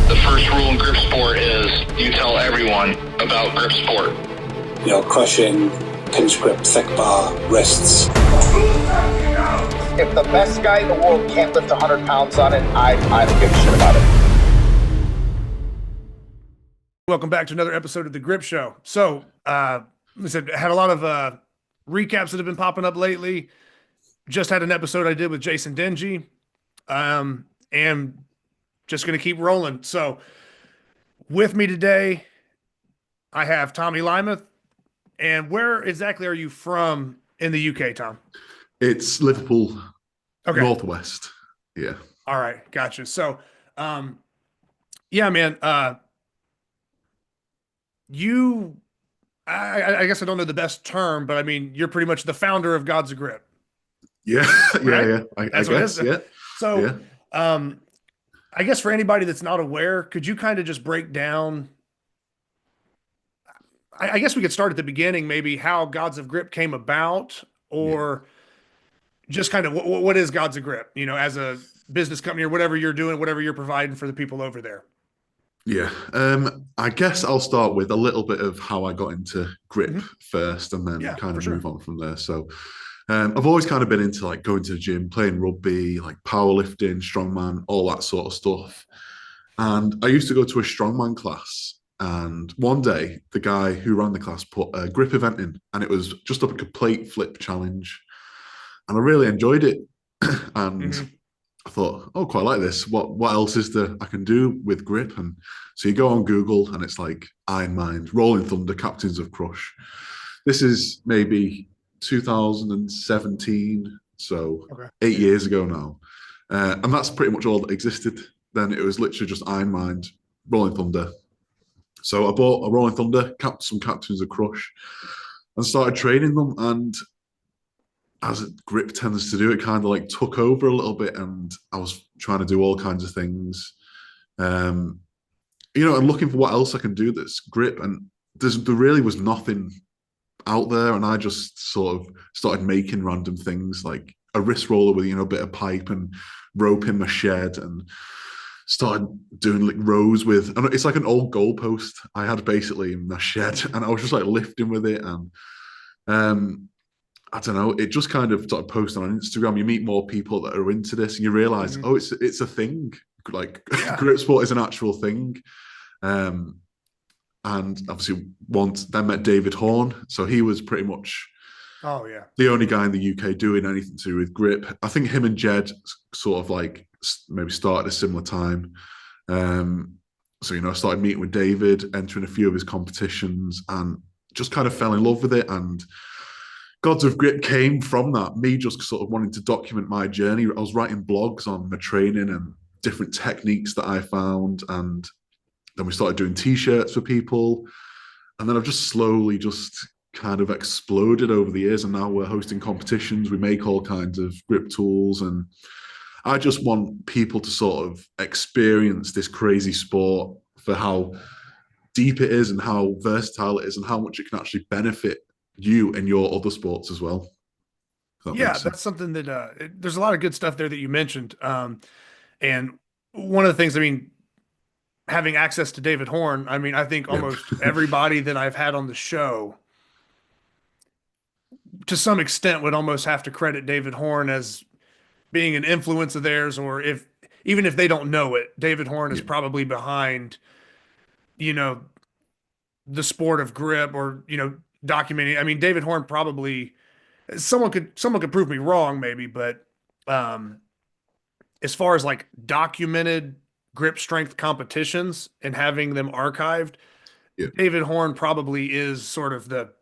The first rule in grip sport is you tell everyone about grip sport. Crushing, pinch grip, thick bar, wrists. If the best guy in the world can't lift 100 pounds on it, I don't give a shit about it. Welcome back to another episode of the Grip Show. So, I said, had a lot of recaps that have been popping up lately. Just had an episode I did with Jason Denji, and just going to keep rolling. So, with me today, I have Tommy Lymath. And where exactly are you from in the UK, Tom? It's Liverpool, okay. Northwest. Yeah. All right, gotcha. So, yeah, man. I guess I don't know the best term, but I mean, you're pretty much the founder of Gods of Grip. Yeah, right? yeah. I guess, yeah. So, yeah. I guess for anybody that's not aware, could you kind of just break down? I guess we could start at the beginning, maybe how Gods of Grip came about, or just kind of what is Gods of Grip, as a business company or whatever you're doing, whatever you're providing for the people over there. Yeah. I guess I'll start with a little bit of how I got into grip first, and then kind of move on from there. So I've always kind of been into like going to the gym, playing rugby, like powerlifting, strongman, all that sort of stuff. And I used to go to a strongman class. And one day, the guy who ran the class put a grip event in, and it was just a plate flip challenge. And I really enjoyed it. And I thought, oh, quite like this. What else is there I can do with grip? And so you go on Google, and it's like Iron Mind, Rolling Thunder, Captains of Crush. This is maybe 2017, so 8 years ago now. And that's pretty much all that existed. Then it was literally just Iron Mind, Rolling Thunder. So I bought a Rolling Thunder, some Captains of Crush, and started training them. And as grip tends to do, it kind of like took over a little bit, and I was trying to do all kinds of things, and looking for what else I can do that's grip. And there really was nothing out there, and I just sort of started making random things, like a wrist roller with a bit of pipe and rope in my shed, and started doing like rows with, and it's like an old goalpost I had basically in my shed, and I was just like lifting with it. And I don't know, it just kind of started posting on Instagram. You meet more people that are into this, and you realize, oh, it's a thing. Like grip sport is an actual thing. And obviously then met David Horn. So he was pretty much the only guy in the UK doing anything to do with grip. I think him and Jed sort of like maybe started at a similar time. So, I started meeting with David, entering a few of his competitions, and just kind of fell in love with it. And Gods of Grip came from that, me just sort of wanting to document my journey. I was writing blogs on my training and different techniques that I found. And then we started doing t-shirts for people. And then I've just slowly kind of exploded over the years. And now we're hosting competitions. We make all kinds of grip tools. And I just want people to sort of experience this crazy sport for how deep it is and how versatile it is and how much it can actually benefit you and your other sports as well. That's something that there's a lot of good stuff there that you mentioned. And one of the things, having access to David Horn, I think almost everybody that I've had on the show to some extent would almost have to credit David Horn as being an influence of theirs, or even if they don't know it, David Horn is probably behind, the sport of grip, or, documenting. David Horn probably, someone could prove me wrong maybe, but as far as like documented grip strength competitions and having them archived, David Horn probably is sort of the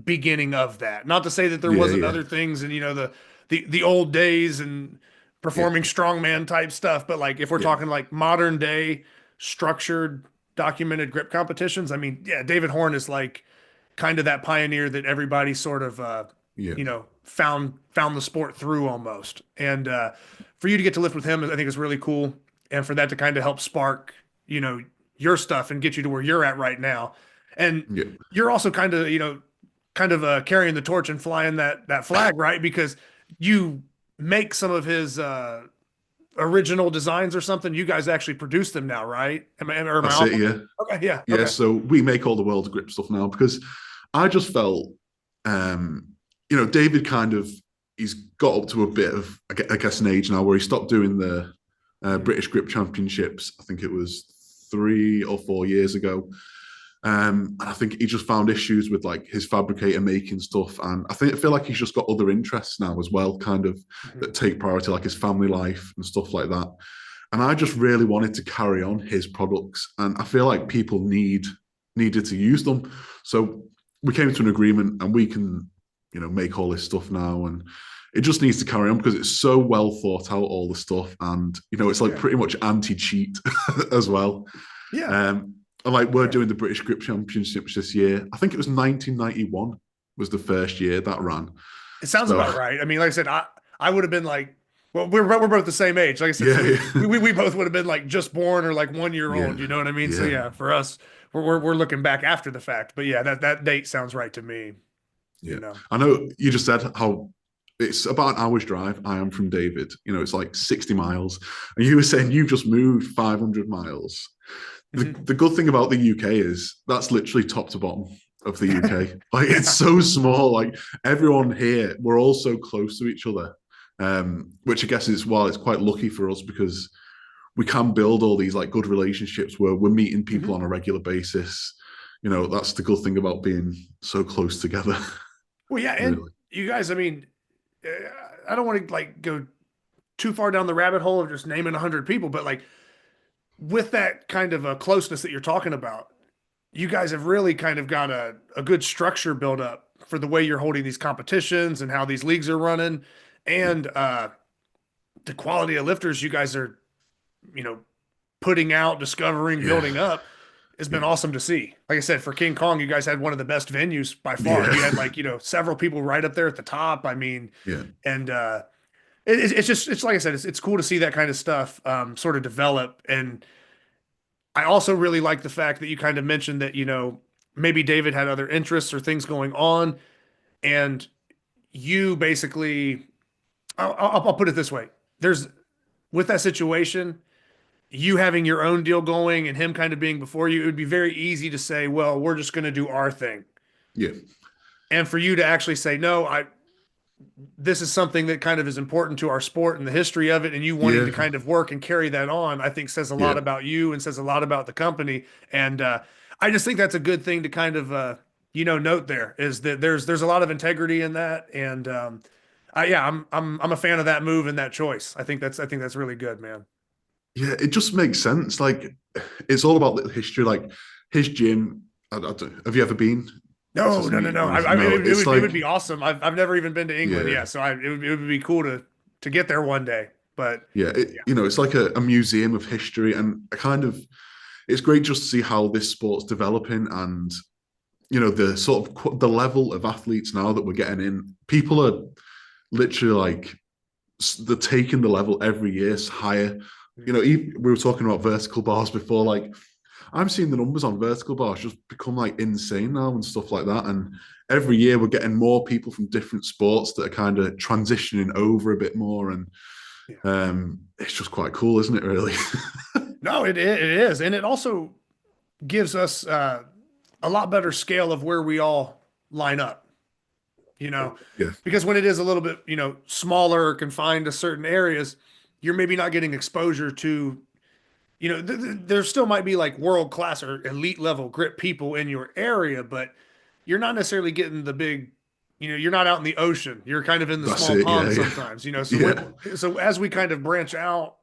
beginning of that. Not to say that there wasn't other things and, the old days and performing strongman type stuff, but like if we're talking like modern day structured documented grip competitions, David Horn is like kind of that pioneer that everybody sort of found the sport through almost. And for you to get to lift with him, I think is really cool, and for that to kind of help spark your stuff and get you to where you're at right now. And you're also kind of carrying the torch and flying that flag, right? Because you make some of his original designs or something? You guys actually produce them now, right? Am I That's off? it. Yeah. Okay, yeah, Yeah. okay. So we make all the world's grip stuff now because I just felt, um, David kind of, he's got up to a bit of, I guess, an age now where he stopped doing the British Grip Championships. I think it was 3 or 4 years ago. And I think he just found issues with like his fabricator making stuff. And I feel like he's just got other interests now as well, kind of that take priority, like his family life and stuff like that. And I just really wanted to carry on his products. And I feel like people needed to use them. So we came to an agreement and we can, make all this stuff now. And it just needs to carry on because it's so well thought out, all the stuff. And, it's like pretty much anti-cheat as well. Yeah. And like we're doing the British Grip Championships this year. I think it was 1991 was the first year that ran. It sounds about right. I mean, like I said, I would have been like, well, we're both the same age. Like I said, we both would have been like just born or like 1 year old. You know what I mean? So yeah, for us, we're looking back after the fact. But yeah, that date sounds right to me. Yeah, I know you just said how it's about an hour's drive. I am from David. It's like 60 miles, and you were saying you just moved 500 miles. The good thing about the UK is that's literally top to bottom of the UK. Like it's so small. Like everyone here, we're all so close to each other, which I guess is while it's quite lucky for us because we can build all these like good relationships where we're meeting people on a regular basis. That's the good thing about being so close together. Well, yeah, and really. You guys, I mean, I don't want to like go too far down the rabbit hole of just naming 100 people, but like with that kind of a closeness that you're talking about, you guys have really kind of got a good structure built up for the way you're holding these competitions and how these leagues are running, and the quality of lifters you guys are, putting out, discovering, building up. It's been awesome to see. Like I said, for King Kong, you guys had one of the best venues by far. You had like, several people right up there at the top. I mean, and it's like I said, it's cool to see that kind of stuff sort of develop. And I also really like the fact that you kind of mentioned that, maybe David had other interests or things going on. And you basically, I'll put it this way. With that situation, you having your own deal going and him kind of being before you, it would be very easy to say, well, we're just going to do our thing. Yeah. And for you to actually say, no, this is something that kind of is important to our sport and the history of it. And you wanting to kind of work and carry that on, I think says a lot about you and says a lot about the company. And I just think that's a good thing to kind of, note there is that there's a lot of integrity in that. And I'm a fan of that move and that choice. I think that's really good, man. Yeah, it just makes sense. Like, it's all about the history. Like, his gym. Have you ever been? No. I mean, it would be awesome. I've never even been to England. So it would be cool to get there one day. But it's like a museum of history, and it's great just to see how this sport's developing, and the sort of the level of athletes now that we're getting in. People are literally like they're taking the level every year higher. We were talking about vertical bars before. Like, I'm seeing the numbers on vertical bars just become like insane now and stuff like that. And every year we're getting more people from different sports that are kind of transitioning over a bit more. And it's just quite cool, isn't it, really? No, it is. And it also gives us a lot better scale of where we all line up, because when it is a little bit, smaller or confined to certain areas, you're maybe not getting exposure to, there still might be like world class or elite level grip people in your area, but you're not necessarily getting the big, you're not out in the ocean. You're kind of in the small pond sometimes, so as we kind of branch out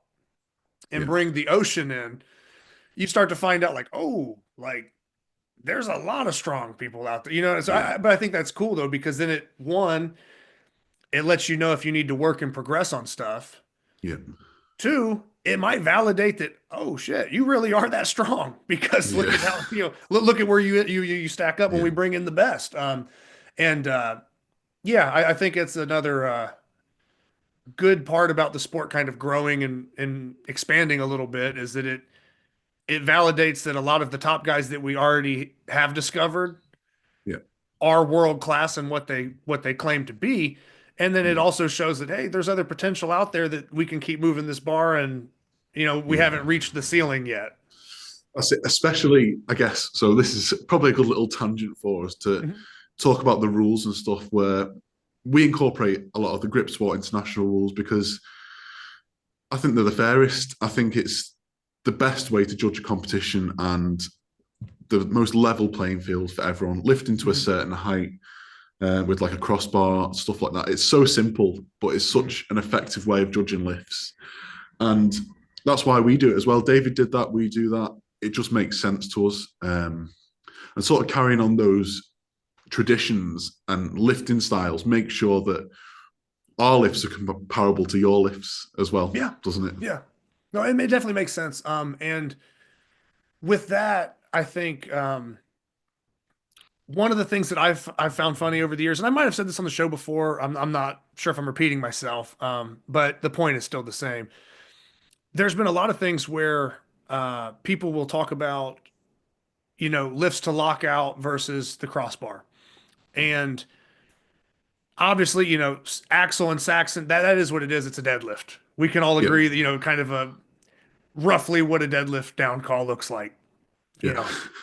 and bring the ocean in, you start to find out like, oh, like there's a lot of strong people out there, so but I think that's cool though, because then it lets you know if you need to work and progress on stuff. Yeah. Two, it might validate that, oh shit, you really are that strong, because look at how, look at where you stack up when we bring in the best. I think it's another good part about the sport kind of growing and expanding a little bit, is that it validates that a lot of the top guys that we already have discovered are world class in what they claim to be. And then it also shows that, hey, there's other potential out there that we can keep moving this bar, and we haven't reached the ceiling yet. That's it, especially, I guess. So this is probably a good little tangent for us to talk about the rules and stuff, where we incorporate a lot of the Grip Sport International rules because I think they're the fairest. I think it's the best way to judge a competition and the most level playing field for everyone. Lifting to a certain height with like a crossbar, stuff like that. It's so simple, but it's such an effective way of judging lifts. And that's why we do it as well. David did that, we do that. It just makes sense to us. And sort of carrying on those traditions and lifting styles, make sure that our lifts are comparable to your lifts as well. Yeah. Doesn't it? Yeah. No, it definitely makes sense. And with that, I think one of the things that I've found funny over the years, and I might have said this on the show before, I'm not sure if I'm repeating myself, but the point is still the same. There's been a lot of things where people will talk about, lifts to lockout versus the crossbar. And obviously, Axel and Saxon, that is what it is. It's a deadlift. We can all agree that, kind of a roughly what a deadlift down call looks like.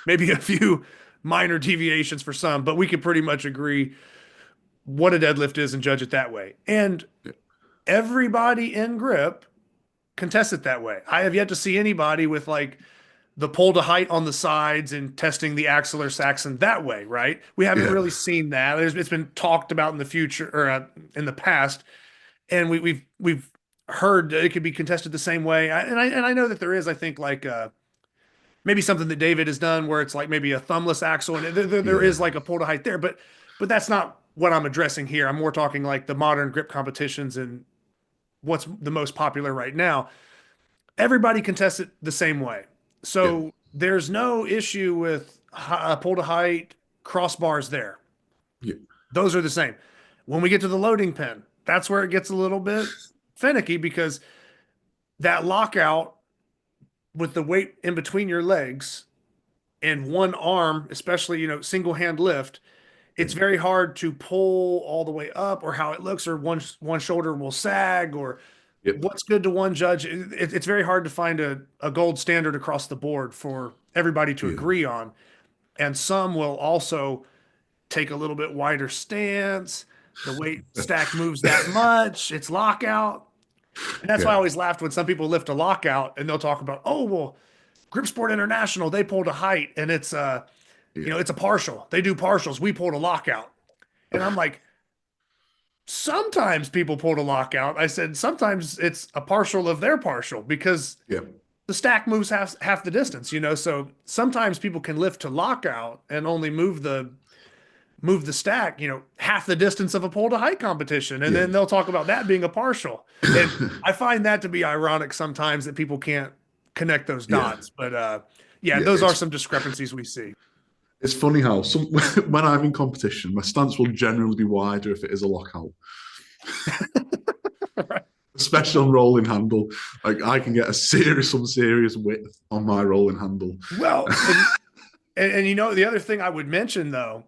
Maybe a few minor deviations for some, but we can pretty much agree what a deadlift is and judge it that way. And everybody in grip contests it that way. I have yet to see anybody with like the pull to height on the sides and testing the Axel or Saxon that way, right? We haven't really seen that. It's been talked about in the future or in the past, and we've heard it could be contested the same way. And I know that there is, I think, like maybe something that David has done where it's like maybe a thumbless Axel, and there is like a pull to height there, but that's not what I'm addressing here. I'm more talking like the modern grip competitions and what's the most popular right now. Everybody contests it the same way. So there's no issue with pull to height crossbars there. Yeah. Those are the same. When we get to the loading pin, that's where it gets a little bit finicky because that lockout with the weight in between your legs and one arm, especially, single hand lift, it's very hard to pull all the way up or how it looks, or one shoulder will sag, or what's good to one judge. It's very hard to find a gold standard across the board for everybody to agree on. And some will also take a little bit wider stance. The weight stack moves that much. It's lockout. And that's why I always laughed when some people lift a lockout and they'll talk about, oh, well, Grip Sport International, they pulled a height and it's it's a partial. They do partials. We pulled a lockout. And I'm like, sometimes people pulled a lockout. I said, sometimes it's a partial of their partial because the stack moves half the distance, so sometimes people can lift to lockout and only move the stack, half the distance of a pull to height competition. And then they'll talk about that being a partial. And I find that to be ironic sometimes that people can't connect those dots. But those are some discrepancies we see. It's funny how when I'm in competition, my stance will generally be wider if it is a lockout. Right. Especially on rolling handle. Like I can get some serious width on my rolling handle. Well, and the other thing I would mention though,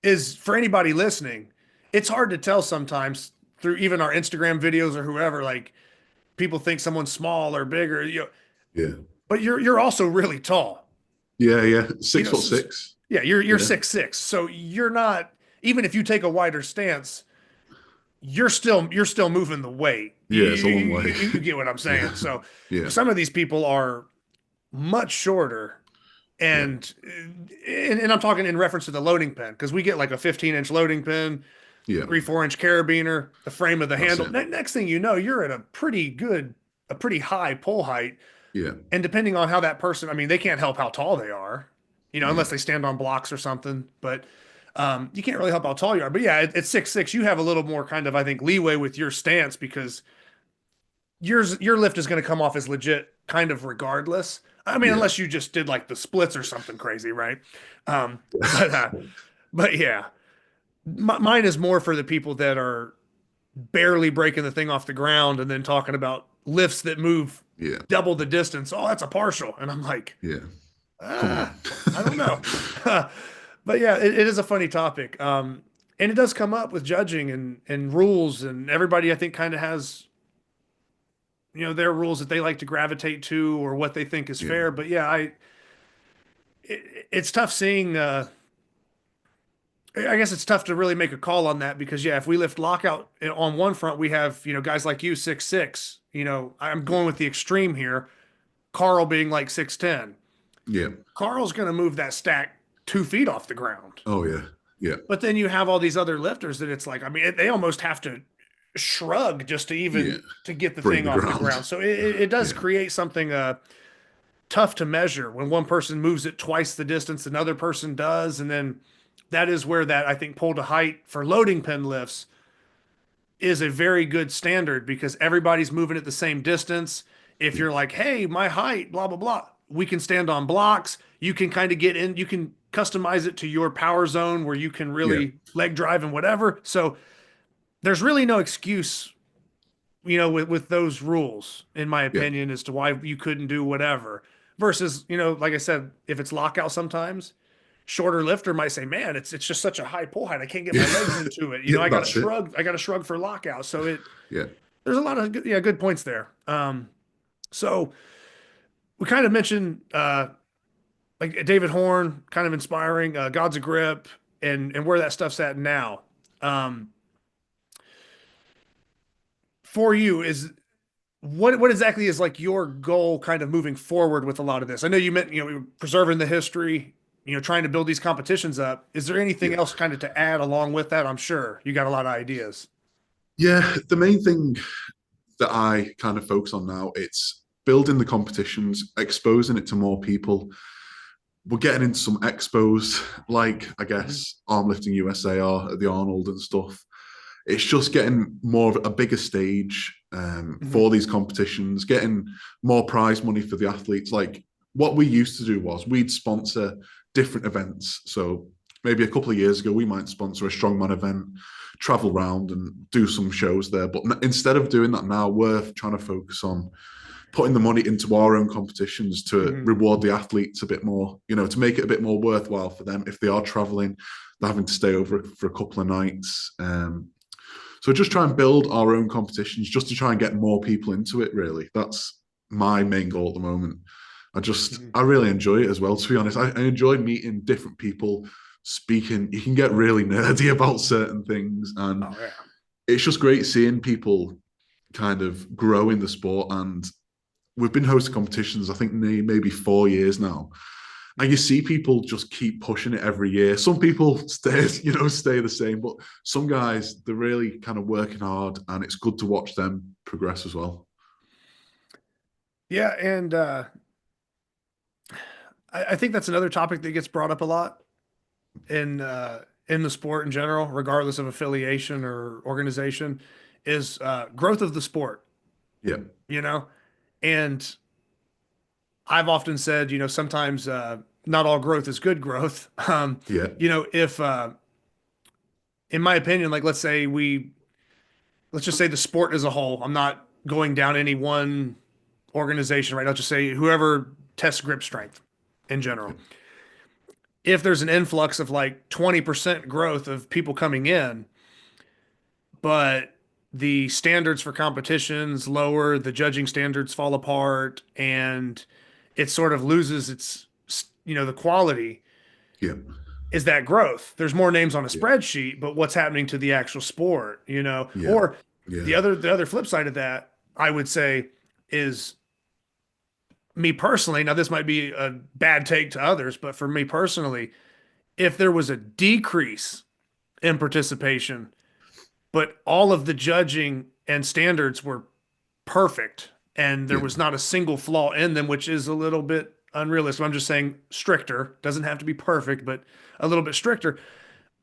is for anybody listening, it's hard to tell sometimes through even our Instagram videos or whoever, like people think someone's small or bigger, but you're also really tall. Yeah. 6'6". Yeah. You're 6'6". So you're not, even if you take a wider stance, you're still moving the weight. Yeah. It's a long way. You get what I'm saying? So some of these people are much shorter. And I'm talking in reference to the loading pin, because we get like a 15-inch loading pin, 3-4-inch carabiner, the frame of the handle. Next thing you know, you're at a pretty high pull height. Yeah. And depending on how that person, I mean, they can't help how tall they are, unless they stand on blocks or something. But you can't really help how tall you are. But at 6'6", you have a little more kind of, I think, leeway with your stance because your lift is going to come off as legit kind of regardless. I mean, unless you just did like the splits or something crazy, right? But mine is more for the people that are barely breaking the thing off the ground and then talking about lifts that move double the distance. Oh, that's a partial. And I'm like, I don't know. But it is a funny topic. And it does come up with judging and rules, and everybody I think kind of has, their rules that they like to gravitate to or what they think is Yeah, fair. But yeah, it's tough seeing. I guess it's tough to really make a call on that because yeah, if we lift lockout on one front, we have guys like you 6'6". I'm going with the extreme here. Carl being like 6'10". yeah. Carl's going to move that stack 2 feet off the ground. Oh yeah, yeah, But then you have all these other lifters that it's like, I mean, they almost have to shrug just to yeah. even to get the Break thing the off the ground. ground. So it does Yeah, create something tough to measure when one person moves it twice the distance another person does, and then that is where that I think pull to height for loading pin lifts is a very good standard because everybody's moving at the same distance. If yeah, you're like, hey, my height, blah, blah, blah, we can stand on blocks. You can kind of get in, you can customize it to your power zone where you can yeah, really leg drive and whatever. So there's really no excuse, with those rules, in my yeah, opinion, as to why you couldn't do whatever. Versus, like I said, if it's lockout sometimes, shorter lifter might say, "Man, it's just such a high pull height. I can't get my legs yeah. into it. Yeah, I got to that's it. shrug. I got to shrug for lockout." So Yeah, there's a lot of good points there. So we kind of mentioned like David Horn, kind of inspiring, Gods of Grip, and where that stuff's at now. Um, for you is what exactly is like your goal kind of moving forward with a lot of this? I know you meant, preserving the history, trying to build these competitions up. Is there anything yeah, else kind of to add along with that? I'm sure you got a lot of ideas. yeah. The main thing that I kind of focus on now, it's building the competitions, exposing it to more people. We're getting into some expos, like I Mhm. guess Arm Lifting USA are at the Arnold and stuff. It's just getting more of a bigger stage Mhm. for these competitions, getting more prize money for the athletes. Like what we used to do was we'd sponsor different events. So maybe a couple of years ago, we might sponsor a strongman event, travel around and do some shows there. But instead of doing that now, we're trying to focus on putting the money into our own competitions to Mhm. reward the athletes a bit more, to make it a bit more worthwhile for them if they are traveling, they're having to stay over for a couple of nights. So just try and build our own competitions just to try and get more people into it, really. That's my main goal at the moment. Mhm. I really enjoy it as well, to be honest. I enjoy meeting different people, speaking. You can get really nerdy about certain things. And Oh yeah. it's just great seeing people kind of grow in the sport. And we've been hosting competitions, I think maybe 4 years now. And you see people just keep pushing it every year. Some people stay the same, but some guys, they're really kind of working hard, and it's good to watch them progress as well. Yeah, and I think that's another topic that gets brought up a lot in the sport in general, regardless of affiliation or organization, is growth of the sport. Yeah, You know, and I've often said, sometimes not all growth is good growth. yeah, If in my opinion, like let's just say the sport as a whole. I'm not going down any one organization, right? I'll just say whoever tests grip strength in yeah, general. If there's an influx of like 20% growth of people coming in, but the standards for competitions lower, the judging standards fall apart, and it sort of loses its, the quality. yeah, Is that growth? There's more names on a yeah, spreadsheet, but what's happening to the actual sport, yeah, Or yeah. the other flip side of that, I would say, is me personally. Now, this might be a bad take to others, but for me personally, if there was a decrease in participation, but all of the judging and standards were perfect and there Yeah. was not a single flaw in them, which is a little bit unrealistic. I'm just saying stricter, doesn't have to be perfect, but a little bit stricter.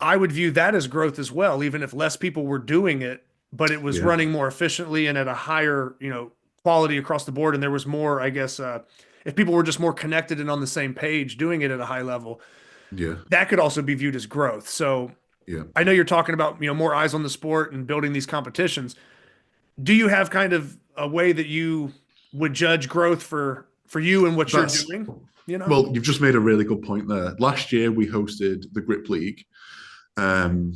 I would view that as growth as well, even if less people were doing it, but it was Yeah, running more efficiently and at a higher, quality across the board. And there was more, I guess, if people were just more connected and on the same page doing it at a high level, yeah, that could also be viewed as growth. So yeah. I know you're talking about, more eyes on the sport and building these competitions. Do you have kind of a way that you would judge growth for you and what you're That's doing? You know? Well, you've just made a really good point there. Last year we hosted the Grip League, um,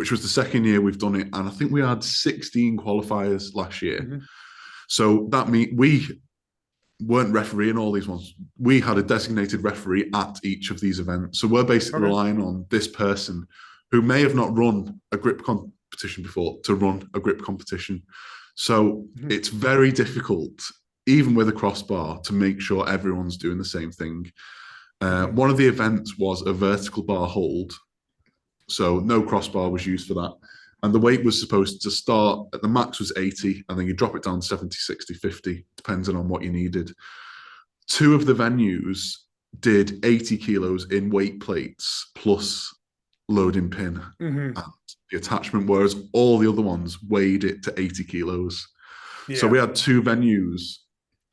which was the second year we've done it. And I think we had 16 qualifiers last year. Mm-hmm. So that means we weren't refereeing all these ones. We had a designated referee at each of these events. So we're basically relying on this person who may have not run a grip competition before to run a grip competition. So it's very difficult, even with a crossbar, to make sure everyone's doing the same thing. One of the events was a vertical bar hold. So no crossbar was used for that. And the weight was supposed to start at the max was 80, and then you drop it down 70, 60, 50, depending on what you needed. Two of the venues did 80 kilos in weight plates plus loading pin and the attachment, whereas all the other ones weighed it to 80 kilos. Yeah. So we had two venues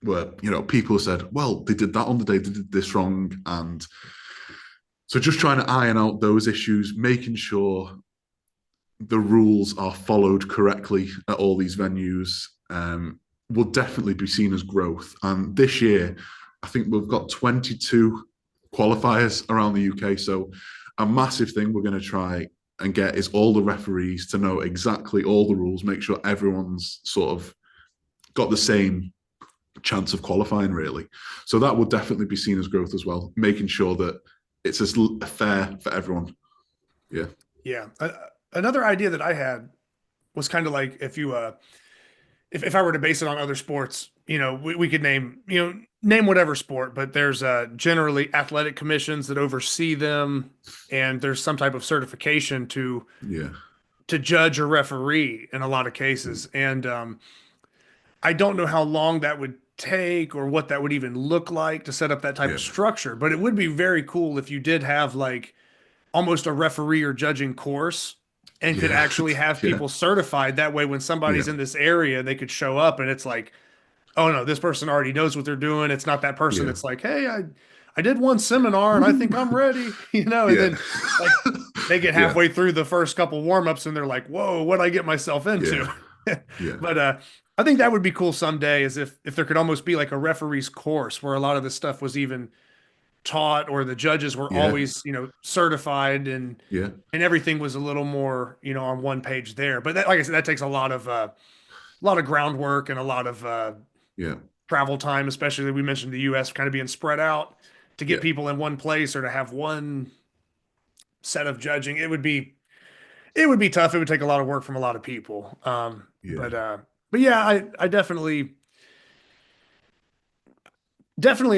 where, people said, well, they did that on the day, they did this wrong. And so just trying to iron out those issues, making sure the rules are followed correctly at all these venues will definitely be seen as growth. And this year, I think we've got 22 qualifiers around the UK. So a massive thing we're going to try and get is all the referees to know exactly all the rules, make sure everyone's sort of got the same chance of qualifying, really. So that will definitely be seen as growth as well, making sure that it's as fair for everyone. Yeah. Yeah. Another idea that I had was kind of like if you if I were to base it on other sports, we could name whatever sport, but there's generally athletic commissions that oversee them, and there's some type of certification to judge or referee in a lot of cases. And I don't know how long that would take or what that would even look like to set up that type of structure, but it would be very cool if you did have like almost a referee or judging course and could actually have people certified. That way, when somebody's in this area, they could show up and it's like, oh no, this person already knows what they're doing. It's not that person that's like, hey, I did one seminar and I think I'm ready, and then like they get halfway through the first couple warm-ups and they're like, whoa, what'd I get myself into? But I think that would be cool someday, is if there could almost be like a referee's course where a lot of this stuff was even taught, or the judges were always, certified, and everything was a little more, on one page there. But that, like I said, that takes a lot of groundwork and a lot of travel time, especially we mentioned the US kind of being spread out to get people in one place or to have one set of judging. It would be tough. It would take a lot of work from a lot of people. But yeah, I definitely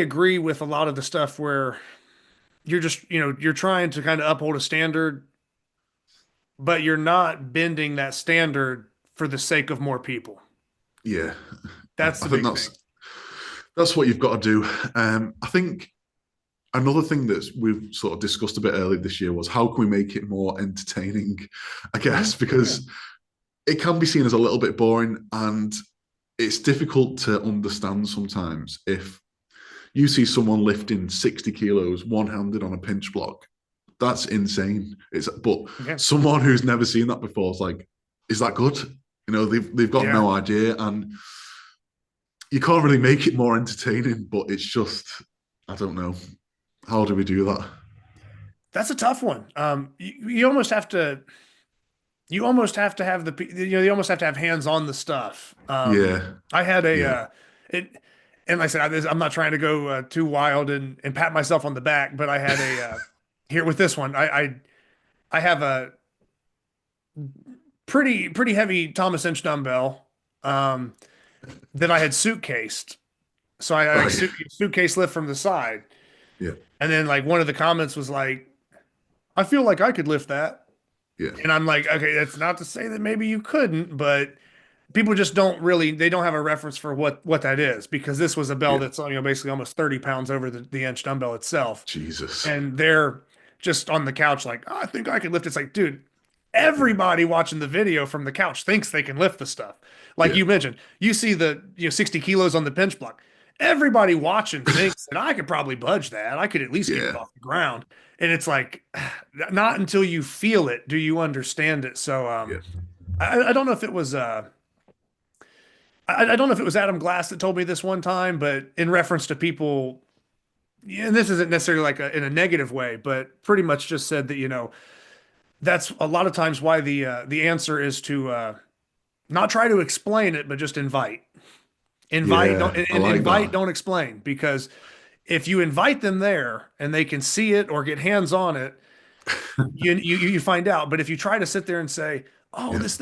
agree with a lot of the stuff where you're just, you're trying to kind of uphold a standard, but you're not bending that standard for the sake of more people. Yeah. That's the big thing. That's what you've got to do. I think another thing that we've sort of discussed a bit earlier this year was how can we make it more entertaining, I guess, because it can be seen as a little bit boring, and it's difficult to understand sometimes if you see someone lifting 60 kilos one-handed on a pinch block. That's insane. But someone who's never seen that before is like, is that good? They've got no idea, and you can't really make it more entertaining, but it's just, I don't know. How do we do that? That's a tough one. You almost have to have you almost have to have hands on the stuff. I had and like I said, I'm not trying to go too wild and pat myself on the back, but I had here with this one, I have a pretty heavy Thomas inch dumbbell that I had suitcased. So I suitcase lift from the side. Yeah. And then like one of the comments was like, I feel like I could lift that. Yeah. And I'm like, okay, that's not to say that maybe you couldn't, but people just don't have a reference for what that is, because this was a bell that's basically almost 30 pounds over the inch dumbbell itself. Jesus. And they're just on the couch like, oh, I think I could lift it. It's like, dude, everybody watching the video from the couch thinks they can lift the stuff. Like you mentioned, you see the 60 kilos on the pinch block. Everybody watching thinks that I could probably budge that. I could at least get it off the ground. And it's like, not until you feel it do you understand it. So I don't know if it was I don't know if it was Adam Glass that told me this one time, but in reference to people, and this isn't necessarily like in a negative way, but pretty much just said that, that's a lot of times why the answer is to not try to explain it, but just invite. Invite, don't, Yeah, I and like invite, that. don't explain. Because if you invite them there and they can see it or get hands on it, you find out. But if you try to sit there and say, "Oh, Yeah, this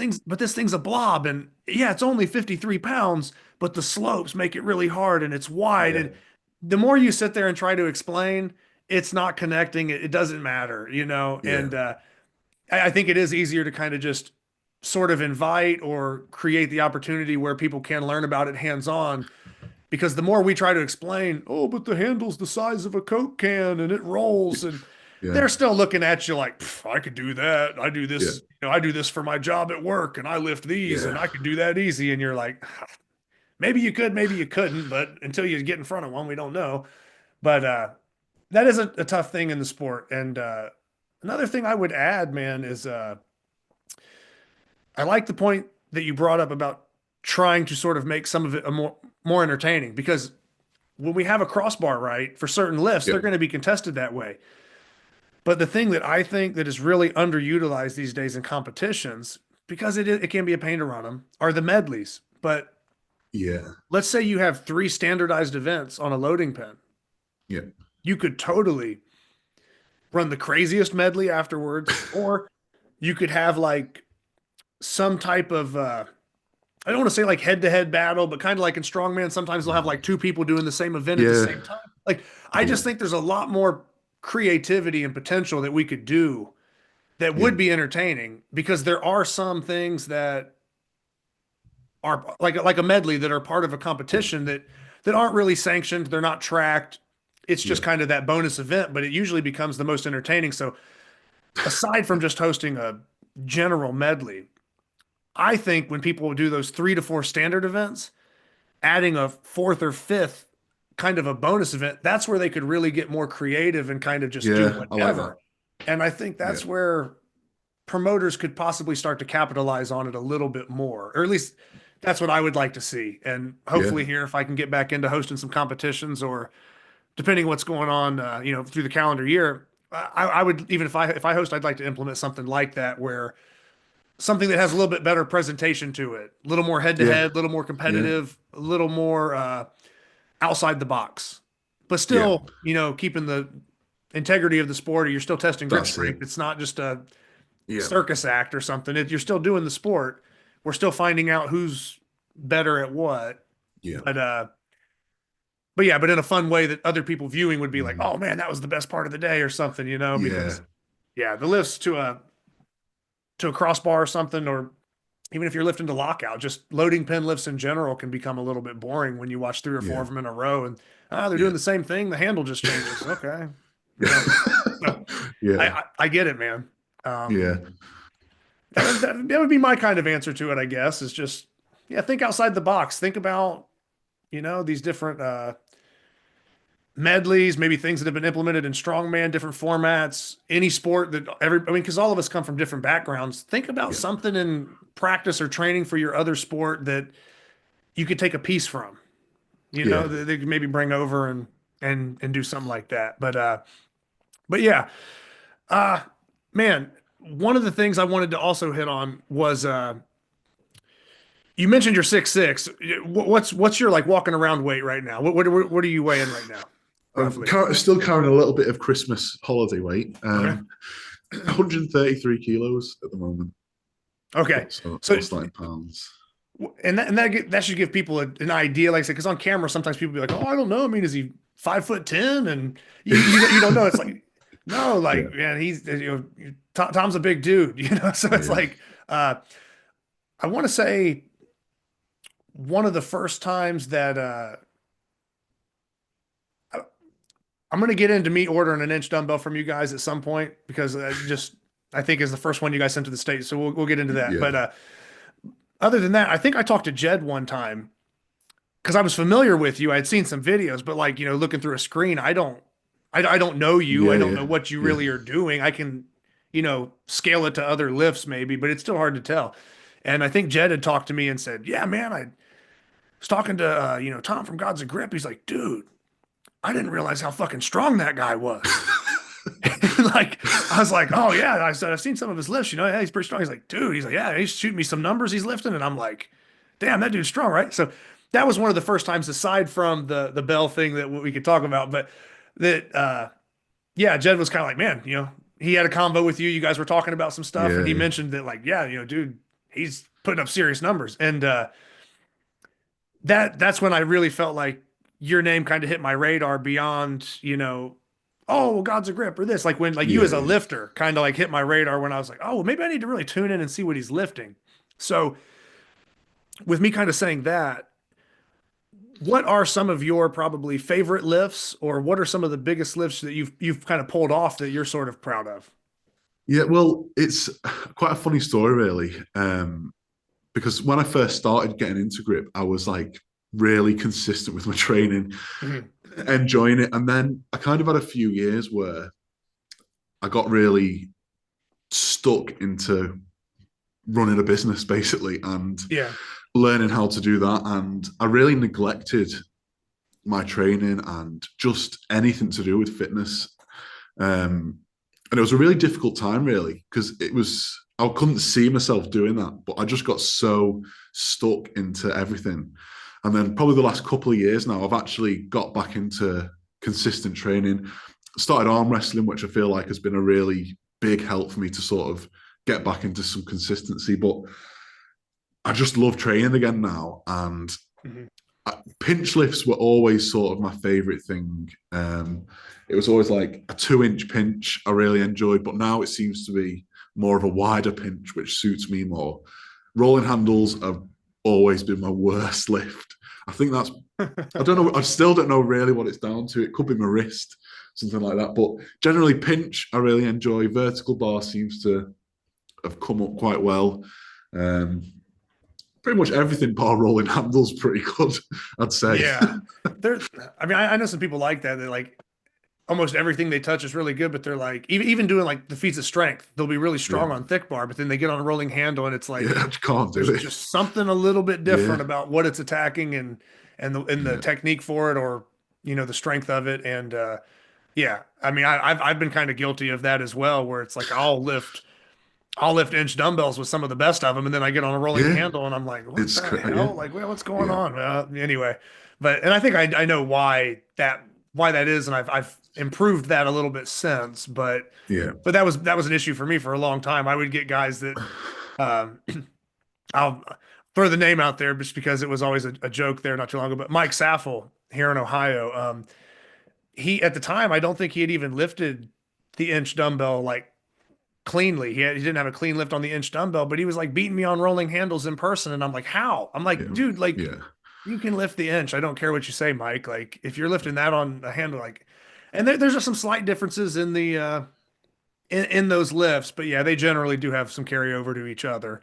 thing's a blob, and yeah, it's only 53 pounds, but the slopes make it really hard and it's wide," yeah, and the more you sit there and try to explain, it's not connecting. It doesn't matter, yeah, And I think it is easier to kind of just sort of invite or create the opportunity where people can learn about it hands on. Because the more we try to explain, oh, but the handle's the size of a Coke can and it rolls, and yeah, they're still looking at you like, I could do that. I do yeah, this, I do this for my job at work and I lift these and yeah, I could do that easy. And you're like, maybe you could, maybe you couldn't, but until you get in front of one, we don't know. But that is a tough thing in the sport. And another thing I would add, man, is I like the point that you brought up about trying to sort of make some of it a more entertaining, because when we have a crossbar, right, for certain lifts, yeah, they're going to be contested that way. But the thing that I think that is really underutilized these days in competitions, because it can be a pain to run them, are the medleys. But yeah, let's say you have 3 standardized events on a loading pen. yeah, You could totally run the craziest medley afterwards, or you could have like some type of I don't want to say like head to head battle, but kind of like in strongman, sometimes they'll have like 2 people doing the same event at the yeah, same time. Like, I yeah, just think there's a lot more creativity and potential that we could do that yeah, would be entertaining, because there are some things that are like a medley that are part of a yeah, competition that aren't really sanctioned. They're not tracked. It's just yeah, kind of that bonus event, but it usually becomes the most entertaining. So aside from just hosting a general medley, I think when people do those 3 to 4 standard events, adding a fourth or fifth kind of a bonus event, that's where they could really get more creative and kind of just do yeah. I like that. whatever. And I think Yeah, that's where promoters could possibly start to capitalize on it a little bit more, or at least that's what I would like to see. And yeah, hopefully here, if I can get back into hosting some competitions, or depending what's going on, through the calendar year, I would, even if I host, I'd like to implement something like that, where something that has a little bit better presentation to it, a little more head to yeah, head, a little more yeah, competitive, a little more outside the box, but yeah. still, keeping the integrity of the sport. Or you're still testing grip That's it. strength. It's not just a Yeah, circus act or something. You're still doing the sport. We're still finding out who's better at what. yeah, But yeah, but in a fun way that other people viewing would be like, mhm, oh man, that was the best part of the day or something, yeah, because yeah, the lifts to a crossbar or something, or even if you're lifting to lockout, just loading pin lifts in general can become a little bit boring when you watch 3 or 4 yeah, of them in a row, and they're doing yeah, the same thing. The handle just changes. Okay, you know. So yeah, I get it, man. Um, yeah, that would be my kind of answer to it, I guess. Is just, yeah, think outside the box. Think about these different medleys, maybe things that have been implemented in strongman, different formats, any sport that because all of us come from different backgrounds. Think about yeah, something in practice or training for your other sport that you could take a piece from, yeah, that they could maybe bring over and do something like that. But yeah, uh, man, one of the things I wanted to also hit on was, you mentioned you're 6'6". What's your like walking around weight right now? What are you weighing right now, roughly? Still carrying a little bit of Christmas holiday weight. Okay. 133 kilos at the moment. Okay. So So, that's like in pounds. that should give people an idea. Like I said, because on camera, sometimes people be like, "Oh, I don't know. I mean, is he 5'10"? And you don't know. It's like, no, Yeah, like, man, he's, Tom's a big dude, So it's yeah, like, I want to say one of the first times that I'm going to get into me ordering an inch dumbbell from you guys at some point, because I think is the first one you guys sent to the States. So we'll get into that. yeah, But other than that, I think I talked to Jed one time, because I was familiar with you. I had seen some videos, but like, looking through a screen, I don't know you. I yeah, don't yeah, know what you yeah, really are doing. I can, scale it to other lifts maybe, but it's still hard to tell. And I think Jed had talked to me and said, yeah, man, I was talking to, Tom from Gods of Grip. He's like, dude, I didn't realize how fucking strong that guy was. Like, I was like, oh yeah. I said, I've seen some of his lifts, yeah, he's pretty strong. He's like, dude, he's like, yeah, he's shooting me some numbers he's lifting. And I'm like, damn, that dude's strong, right? So that was one of the first times, aside from the bell thing, that we could talk about, but that, yeah, Jed was kind of like, man, he had a convo with you. You guys were talking about some stuff, and he mentioned that, like, yeah, dude, he's putting up serious numbers. And that's when I really felt like your name kind of hit my radar beyond, oh, well, God's a grip or this. Like when, like you as a lifter kind of like hit my radar when I was like, oh, well, maybe I need to really tune in and see what he's lifting. So with me kind of saying that, what are some of your probably favorite lifts, or what are some of the biggest lifts that you've kind of pulled off that you're sort of proud of? Yeah, well, it's quite a funny story, really. Because when I first started getting into grip, I was like really consistent with my training, enjoying it. And then I kind of had a few years where I got really stuck into running a business, basically, and learning how to do that. And I really neglected my training and just anything to do with fitness. And it was a really difficult time, really, because I couldn't see myself doing that, but I just got so stuck into everything. And then probably the last couple of years now, I've actually got back into consistent training, started arm wrestling, which I feel like has been a really big help for me to sort of get back into some consistency. But I just love training again now. And pinch lifts were always sort of my favorite thing. It was always like a 2-inch pinch I really enjoyed, but now it seems to be more of a wider pinch, which suits me more. Rolling handles have always been my worst lift. I think that's, I don't know, I still don't know really what it's down to. It could be my wrist, something like that. But generally pinch, I really enjoy. Vertical bar seems to have come up quite well. Pretty much everything bar rolling handles pretty good, I'd say. Yeah. I know some people like that. They're like, almost everything they touch is really good, but they're like, even doing like the feats of strength, they'll be really strong on thick bar, but then they get on a rolling handle and it's like, can't do it. Just something a little bit different about what it's attacking and the technique for it, or, the strength of it. And, I've been kind of guilty of that as well, where it's like, I'll lift inch dumbbells with some of the best of them. And then I get on a rolling handle and I'm like, what the hell? Like, well, what's going on? Anyway, and I think I know why that is. And I've improved that a little bit since, but that was an issue for me for a long time. I would get guys that, I'll throw the name out there just because it was always a joke there not too long ago, but Mike Saffel here in Ohio, he, at the time, I don't think he had even lifted the inch dumbbell like cleanly. He didn't have a clean lift on the inch dumbbell, but he was like beating me on rolling handles in person. And I'm like, how? I'm like, dude, like you can lift the inch. I don't care what you say, Mike. Like if you're lifting that on a handle, like, and there's just some slight differences in the, in those lifts, but yeah, they generally do have some carryover to each other.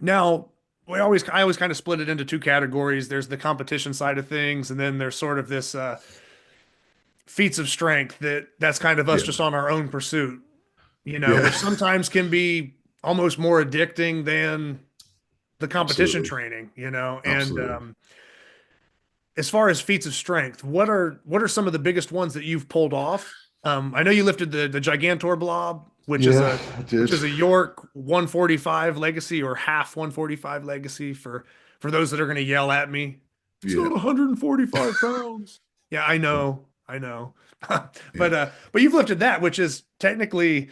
Now I always kind of split it into two categories. There's the competition side of things, and then there's sort of this, feats of strength that's kind of us just on our own pursuit, which sometimes can be almost more addicting than the competition training, and as far as feats of strength, what are some of the biggest ones that you've pulled off? I know you lifted the Gigantor blob, which is a York 145 legacy, or half 145 legacy for those that are going to yell at me. It's not 145 pounds. Yeah, I know. But you've lifted that, which is technically,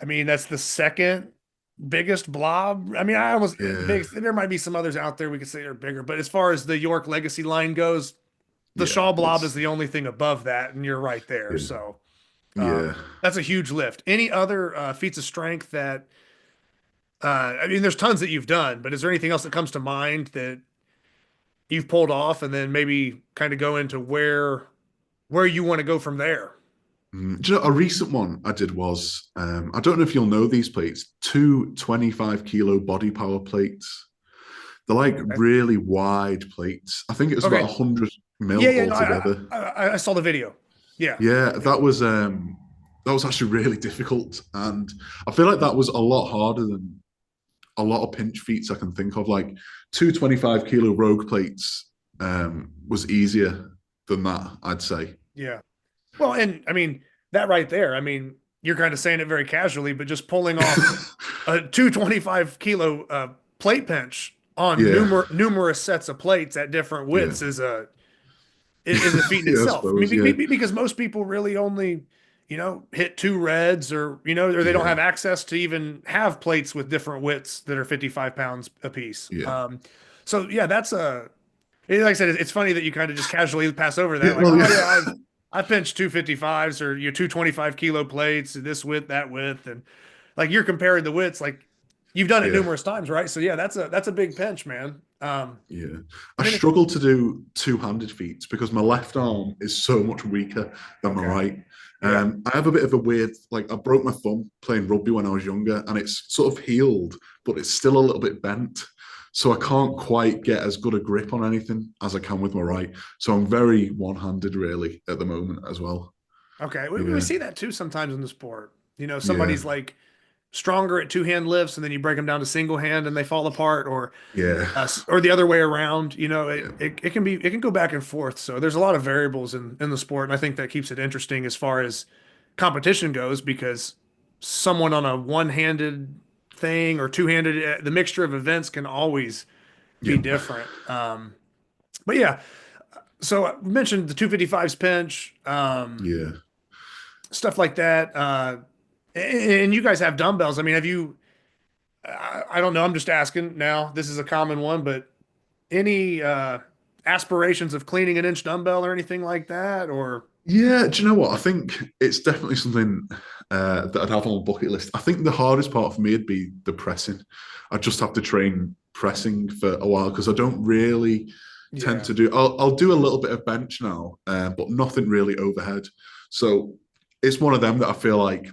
that's the second biggest blob. I almost big, there might be some others out there we could say are bigger, but as far as the York legacy line goes, the Shaw blob is the only thing above that, and you're right there. So that's a huge lift. Any other feats of strength that there's tons that you've done, but is there anything else that comes to mind that you've pulled off, and then maybe kind of go into where you want to go from there? Do you know, a recent one I did was, I don't know if you'll know these plates, 2 25-kilo body power plates. They're like really wide plates. I think it was about 100 mil altogether. I saw the video. Yeah. That was actually really difficult. And I feel like that was a lot harder than a lot of pinch feats I can think of. Like 2 25-kilo rogue plates was easier than that, I'd say. Yeah. Well, and that right there, I mean, you're kind of saying it very casually, but just pulling off a 225 kilo plate pinch on Yeah, numerous sets of plates at different yeah, widths is a feat in yeah. I itself. I mean, suppose. Yeah, because most people really only, hit two reds, or or they don't yeah, have access to even have plates with different widths that are 55 pounds apiece. yeah, So yeah, that's like I said, it's funny that you kind of just casually pass over yeah. that, like, Well, oh yeah, yeah, I've pinched 255s or your 225 kilo plates, this width, that width, and like you're comparing the widths, like you've done it yeah. numerous times, right? So yeah, that's a big pinch, man. Yeah, I I mean, struggle to do two-handed feats because my left arm is so much weaker than my okay, right. yeah, I have a bit of a weird, like I broke my thumb playing rugby when I was younger, and it's sort of healed, but it's still a little bit bent. So I can't quite get as good a grip on anything as I can with my right. So I'm very one-handed really at the moment as well. okay. We Yeah, see that too sometimes in the sport. yeah, Somebody's like stronger at two hand lifts, and then you break them down to single hand, and they fall apart, yeah, or the other way around. yeah, It can go back and forth. So there's a lot of variables in the sport, and I think that keeps it interesting as far as competition goes, because someone on a one-handed thing or two-handed, the mixture of events can always be yeah, different. But yeah, so I mentioned the 255s pinch, yeah. stuff like that. And you guys have dumbbells. I mean, have you? I don't know. I'm just asking now. This is a common one, but any aspirations of cleaning an inch dumbbell or anything like that? Or Yeah, do you know what? I think it's definitely something that I'd have on my bucket list. I think the hardest part for me would be the pressing. I just have to train pressing for a while because I don't really tend yeah, to do. I'll do a little bit of bench now, but nothing really overhead. So it's one of them that I feel like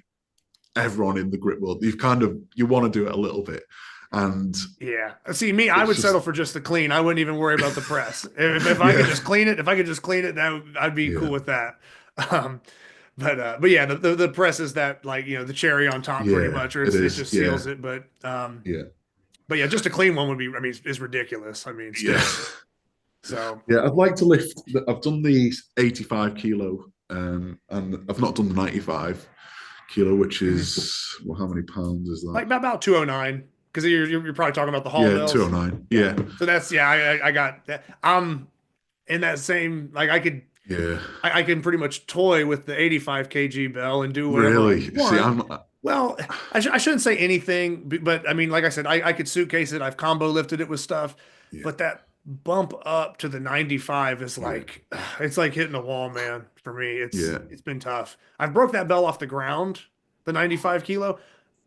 everyone in the grip world, you want to do it a little bit, and yeah. See, me, I it's would settle just for just the clean. I wouldn't even worry about the press. If I could yeah, just clean it, I'd be yeah, cool with that. Um, but yeah, the press is that, like, the cherry on top pretty yeah. much, or It it is, just yeah, seals it. yeah, But yeah, just a clean one would be, I mean, is ridiculous. I mean, yeah. still. So Yeah, I'd like to lift. I've done the 85 kilo, and I've not done the 95 kilo, which mhm. is well, how many pounds is that? Like about 209, because you're probably talking about the Hall Yeah, bells. 209. Yeah. Yeah, So that's, yeah, I got that. I'm in that same, like, yeah. I can pretty much toy with the 85 kg bell and do whatever I Really? See, want. I'm. Well, I shouldn't say anything, but I mean, like I said, I could suitcase it. I've combo lifted it with stuff, Yeah, but that bump up to the 95 is yeah, like, it's like hitting a wall, man. For me, yeah, it's been tough. I've broke that bell off the ground, the 95 kilo,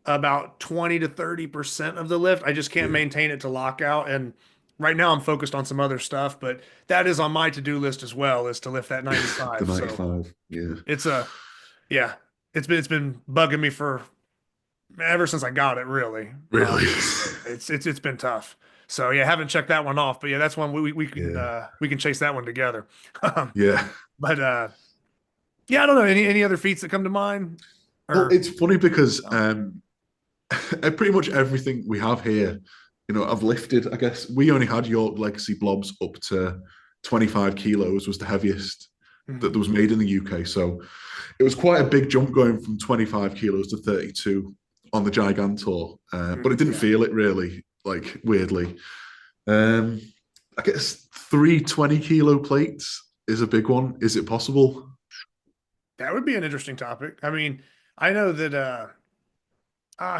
about 20 to 30% of the lift. I just can't yeah. maintain it to lockout. And right now I'm focused on some other stuff, but that is on my to-do list as well, is to lift that The 95. So 95. Yeah, it's yeah, it's been bugging me for ever since I got it, really. really. It's been tough. So yeah, haven't checked that one off, but yeah, that's one Yeah, we can chase that one together. yeah. But yeah, I don't know, any other feats that come to mind, Well, or it's funny because no? pretty much everything we have here, I've lifted. I guess we only had York Legacy blobs up to 25 kilos was the heaviest that Mhm. was made in the UK. So it was quite a big jump going from 25 kilos to 32 on the Gigantor, but it didn't Yeah, feel it really, like weirdly. Um, I guess 3 20 kilo plates is a big one. Is it possible? that would be an interesting topic. I mean, I know that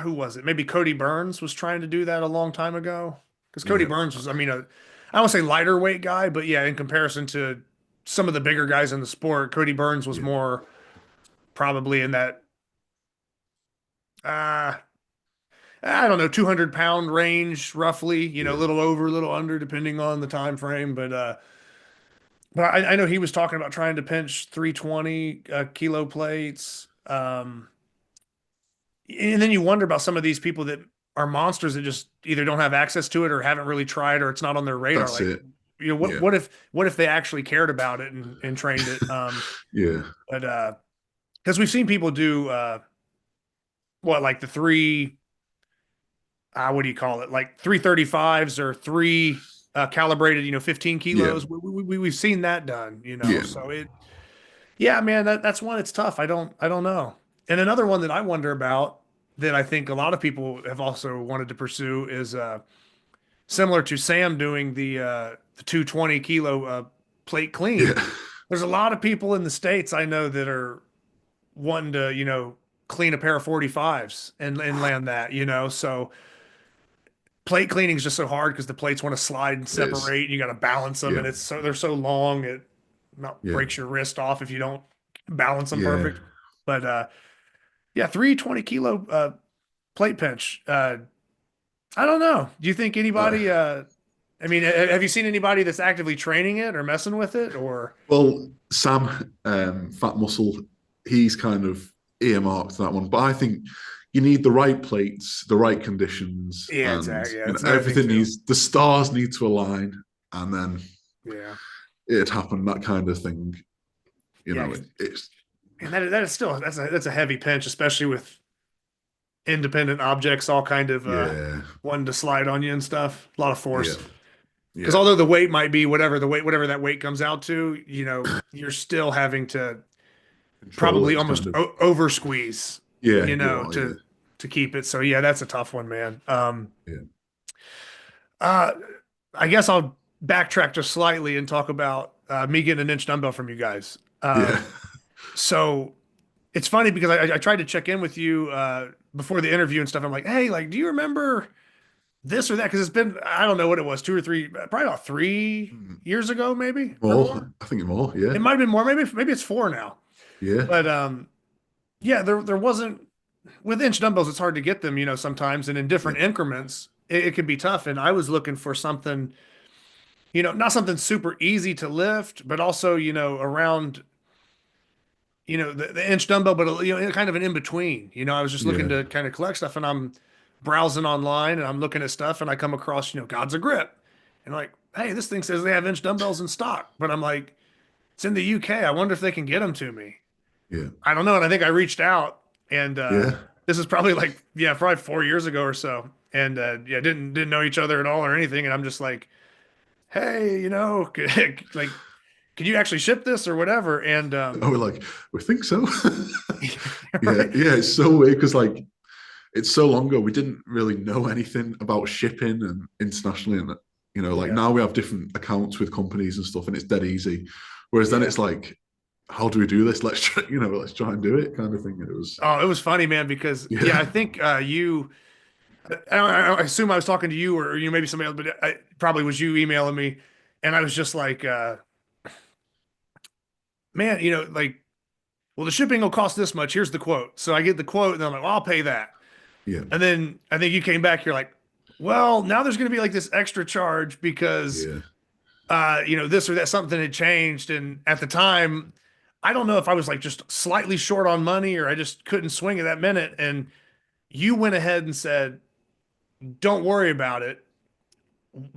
who was it? Maybe Cody Burns was trying to do that a long time ago. Because Cody Yeah, Burns was, I mean, I don't say lighter weight guy, but yeah, in comparison to some of the bigger guys in the sport, Cody Burns was yeah, more probably in that, uh, I don't know, 200-pound range, roughly. A yeah, little over, a little under, depending on the time frame. But I know he was talking about trying to pinch 320 kilo plates. And then you wonder about some of these people that are monsters that just either don't have access to it or haven't really tried, or it's not on their radar. that's Like, it. what Yeah, what if they actually cared about it and trained it? yeah, But because we've seen people do what, like the three, what do you call it? Like 335s or three calibrated, 15 yeah, kilos. We've seen that done, yeah. so Yeah, man, that's one. It's tough. I don't know. And another one that I wonder about that I think a lot of people have also wanted to pursue is similar to Sam doing the 220 kilo plate clean. Yeah, There's a lot of people in the States I know that are wanting to, clean a pair of 45s and land that, so plate cleaning is just so hard because the plates want to slide and it is. separate and you got to balance them Yeah, and they're so long it not yeah, breaks your wrist off if you don't balance them yeah. perfect. But yeah, 320 kilo plate pinch. I don't know. Do you think Uh, anybody I mean, have you seen anybody that's actively training it or messing with it or well, Sam, Fat Muscle, he's kind of earmarked that one. But I think you need the right plates, the right conditions, yeah, and exactly. Yeah, that's another thing everything too. needs the stars need to align, and then Yeah. it happened. That kind of thing. Yeah, 'cause, It's man, that is still that's a heavy pinch, especially with independent objects all kind of yeah, wanting to slide on you and stuff. A lot of yeah, force. Because yeah. although the weight might be whatever that weight comes out to, you're still having to Control probably it almost kind of. over squeeze, Yeah, you are. Yeah, to keep it. So yeah, that's a tough one, man. yeah, Uh, I guess I'll backtrack just slightly and talk about me getting an inch dumbbell from you guys. yeah, So it's funny because I tried to check in with you before the interview and stuff. I'm like, hey, like, do you remember this or that? Because it's been, I don't know what it was, 2 or 3, probably about 3 years ago, maybe or more. more. I think more. Yeah, It might have been more, maybe it's 4 now. yeah, But yeah, there wasn't with inch dumbbells, it's hard to get them, sometimes, and in yeah, different increments, it can be tough. And I was looking for something, not something super easy to lift, but also, around, the inch dumbbell, but kind of an in between. I was just looking yeah. to kind of collect stuff, and I'm browsing online and I'm looking at stuff, and I come across, Gods of Grip, and I'm like, hey, this thing says they have inch dumbbells in stock, but I'm like, it's in the UK. I wonder if they can get them to me. Yeah, I don't know, and I think I reached out, and yeah. this is probably like, yeah, probably 4 years ago or so, and yeah, didn't know each other at all or anything, and I'm just like, hey, like, can you actually ship this or whatever? And Oh, we're like, we think so. Yeah, right, yeah. It's so weird because like it's so long ago. We didn't really know anything about shipping and internationally, and like yeah, now we have different accounts with companies and stuff, and it's dead easy. Whereas then yeah. it's like, how do we do this? Let's try, let's try and do it, kind of thing. And it was, Oh, it was funny, man, because yeah, yeah, I think I assume I was talking to you or maybe somebody else, but I probably was you emailing me, and I was just like, man, like, well, the shipping will cost this much. Here's the quote. So I get the quote, and I'm like, well, I'll pay that. yeah, And then I think you came back, you're like, well, now there's going to be like this extra charge because, yeah, this or that, something had changed. And at the time, I don't know if I was like just slightly short on money or I just couldn't swing it that minute. And you went ahead and said, don't worry about it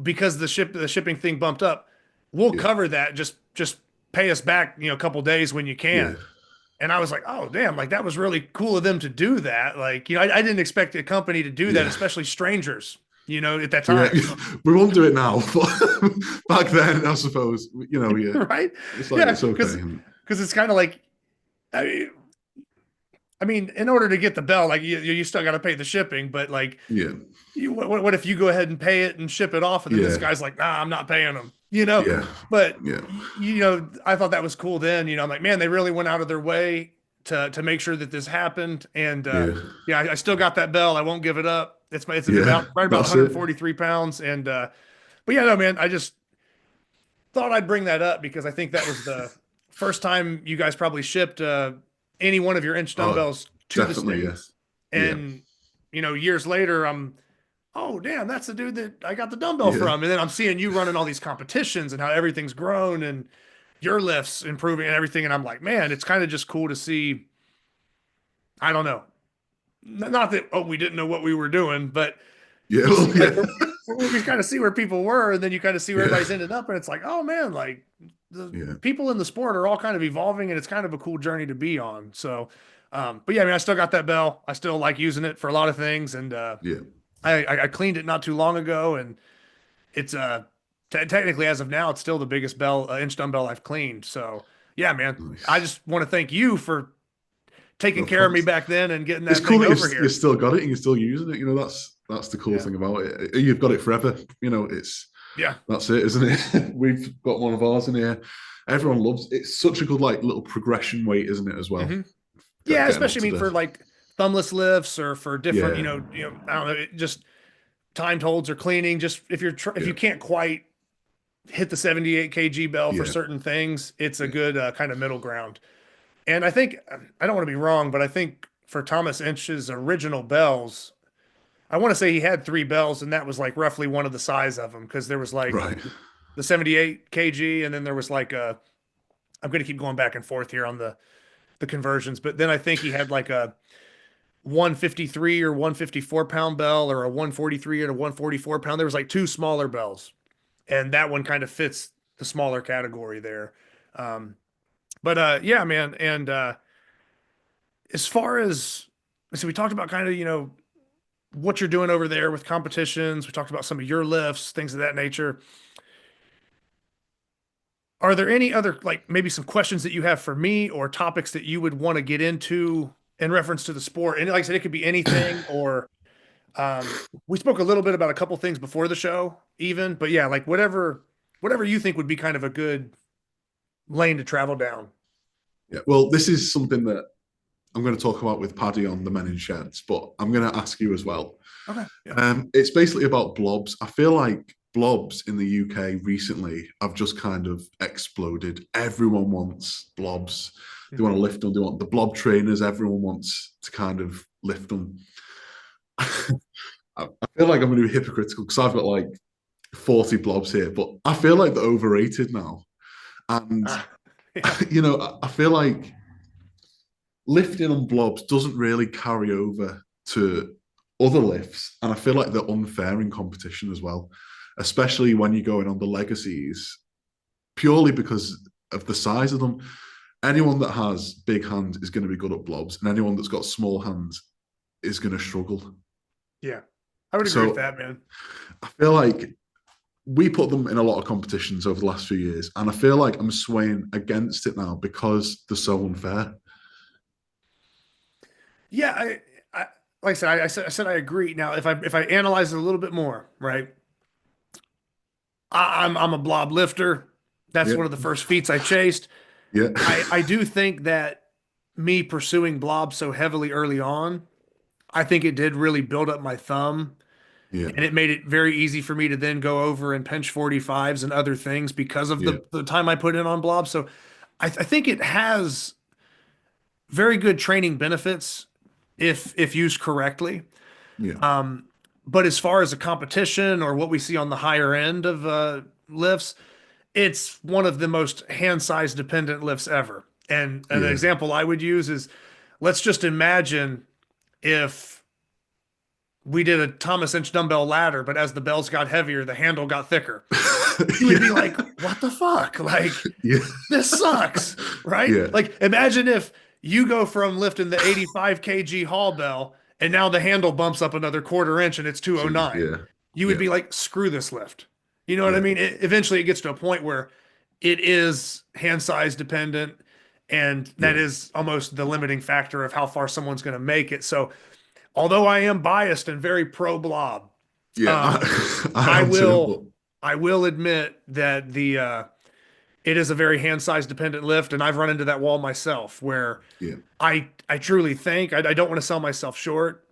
because the shipping thing bumped up. We'll yeah, cover that. Just pay us back, a couple days when you yeah, can. And I was like, oh, damn, like that was really cool of them to do that. Like, I didn't expect a company to do that, yeah. especially strangers, at that Yeah, time. we won't do it now, but back then, I suppose, yeah, Right? it's like Yeah, it's okay. because it's kind of like, I mean, in order to get the bell, like you still got to pay the shipping, but like, Yeah, what if you go ahead and pay it and ship it off, and then this yeah, guy's like, nah, I'm not paying them, yeah, But yeah, I thought that was cool then. I'm like, man, they really went out of their way to make sure that this happened, and yeah, yeah, I still got that bell. I won't give it up. It's yeah. about right about That's it. 143 pounds, and but yeah, no, man, I just thought I'd bring that up because I think that was the first time you guys probably shipped any one of your inch Oh, dumbbells to the definitely, yeah, States. yeah, And, years later, oh, damn, that's the dude that I got the dumbbell yeah, from. And then I'm seeing you running all these competitions and how everything's grown and your lifts improving and everything. And I'm like, man, it's kind of just cool to see. I don't know. Not that, oh, we didn't know what we were doing, but yeah, you well, see like yeah, we kind of see where people were, and then you kind of see where yeah, everybody's ended up, and it's like, oh man, like the yeah, people in the sport are all kind of evolving, and it's kind of a cool journey to be on. So, but yeah, I mean, I still got that bell. I still like using it for a lot of things, and yeah, I cleaned it not too long ago, and it's technically as of now, it's still the biggest bell inch dumbbell I've cleaned. So Yeah, man. I Nice. just want to thank you for taking No, care of me thanks. back then and getting It's that cool thing that over you here. still got it and you're still using it. You know, that's the cool Yeah. thing about it. You've got it forever. You know, Yeah. that's it, isn't it? We've got one of ours in here. Everyone loves it. It's such a good like little progression weight, isn't it? As well, Yeah, getting up especially I to mean for the like thumbless lifts or for different, yeah, I don't know, just timed holds or cleaning. Just if if yeah, you can't quite hit the 78 kg bell for yeah, certain things, it's a yeah. good kind of middle ground. And I think I don't want to be wrong, but I think for Thomas Inch's original bells, I want to say he had three bells, and that was like roughly one of the size of them because there was like Right. the 78 kg, and then there was like a. I'm going to keep going back and forth here on the conversions, but then I think he had like a 153 or 154 pound bell or a 143 and a 144 pound. There was like two smaller bells, and that one kind of fits the smaller category there. Um, but yeah, man, and as far as so we talked about kind of what you're doing over there with competitions. We talked about some of your lifts, things of that nature. Are there any other, like maybe some questions that you have for me or topics that you would want to get into in reference to the sport? And like I said, it could be anything or we spoke a little bit about a couple things before the show even, but yeah, like whatever you think would be kind of a good lane to travel down. Yeah. Well, this is something that I'm going to talk about with Paddy on the Men in Sheds, but I'm going to ask you as well. Okay. Yeah. It's basically about blobs. I feel like blobs in the UK recently have just kind of exploded. Everyone wants blobs. They want to lift them. They want the blob trainers. Everyone wants to kind of lift them. I feel like I'm going to be hypocritical because I've got like 40 blobs here, but I feel like they're overrated now. And, Yeah. I feel like lifting on blobs doesn't really carry over to other lifts. And I feel like they're unfair in competition as well, especially when you're going on the legacies, purely because of the size of them. Anyone that has big hands is going to be good at blobs, and anyone that's got small hands is going to struggle. Yeah. I would agree with So that, man. I feel like we put them in a lot of competitions over the last few years, and I feel like I'm swaying against it now because they're so unfair. Yeah, I like I said, I said I agree. Now, if I analyze it a little bit more, right? I'm a blob lifter. That's Yeah, one of the first feats I chased. yeah, I do think that me pursuing blob so heavily early on, I think it did really build up my thumb yeah, and it made it very easy for me to then go over and pinch 45s and other things because of yeah, the time I put in on blob. So I think it has very good training benefits if used correctly. yeah, But as far as a competition or what we see on the higher end of lifts, it's one of the most hand size dependent lifts ever. And an yeah, example I would use is let's just imagine if we did a Thomas Inch dumbbell ladder, but as the bells got heavier, the handle got thicker. You would be like, what the fuck? Like, yeah, this sucks, right? yeah, Like, imagine if you go from lifting the 85 kg hall bell and now the handle bumps up another quarter inch and it's Jeez, 209. yeah, You would yeah, be like, screw this lift. You know what I yeah, mean? Eventually, it gets to a point where it is hand size dependent, and that yeah, is almost the limiting factor of how far someone's going to make it. So, although I am biased and very pro blob, yeah. um, I I am too, but will I will admit that the it is a very hand size dependent lift, and I've run into that wall myself where yeah, I truly think I don't want to sell myself short.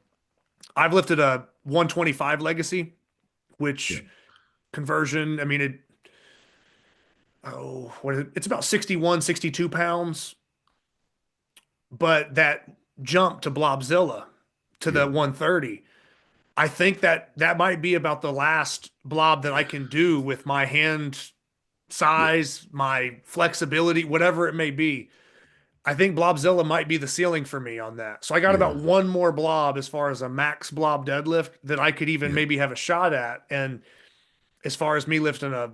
I've lifted a 125 legacy, yeah, which conversion, I mean it oh what is it? It's about 61, 62 pounds, but that jump to Blobzilla to the yeah, 130, I think that that might be about the last blob that I can do with my hand yeah, size, my flexibility, whatever it may be. I think Blobzilla might be the ceiling for me on that. So I got yeah, about one more blob as far as a max blob deadlift that I could even yeah, maybe have a shot at. And as far as me lifting a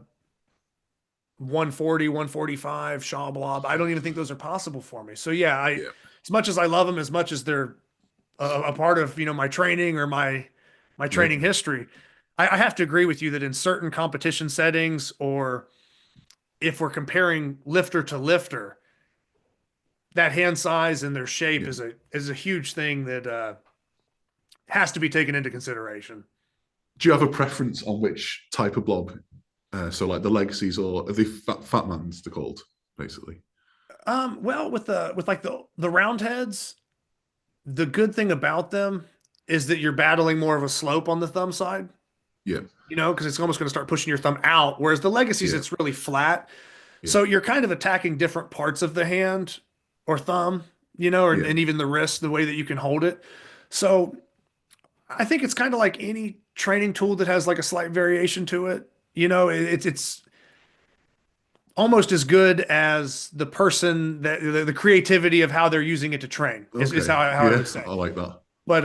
140, 145 Shaw blob, I don't even think those are possible for me. So yeah, yeah, as much as I love them, as much as they're a part of, my training or my yeah, training history, I have to agree with you that in certain competition settings or if we're comparing lifter to lifter, that hand size and their shape Yeah. is a huge thing that has to be taken into consideration. Do you have a preference on which type of blob? So like the legacies or are they fat mans? They're called basically. Well, with like the round heads, the good thing about them is that you're battling more of a slope on the thumb side. Yeah. Because it's almost going to start pushing your thumb out. Whereas the legacies, Yeah. it's really flat. Yeah. So you're kind of attacking different parts of the hand or thumb, Yeah. and even the wrist, the way that you can hold it. So I think it's kind of like any training tool that has like a slight variation to it. It's almost as good as the person that the creativity of how they're using it to train is Okay. how I Yeah. would say. I like that. But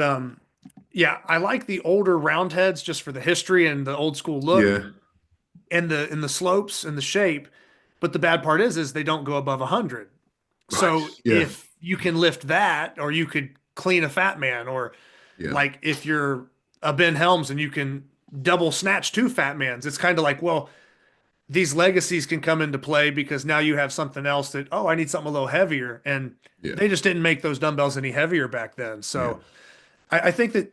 yeah, I like the older round heads just for the history and the old school look Yeah. and the slopes and the shape. But the bad part is they don't go above 100. Right. So Yeah. if you can lift that, or you could clean a fat man, or Yeah. like if you're a Ben Helms and you can double snatch two fat mans, it's kind of like, well, these legacies can come into play because now you have something else that, oh, I need something a little heavier. And Yeah. they just didn't make those dumbbells any heavier back then. Yeah. So I think that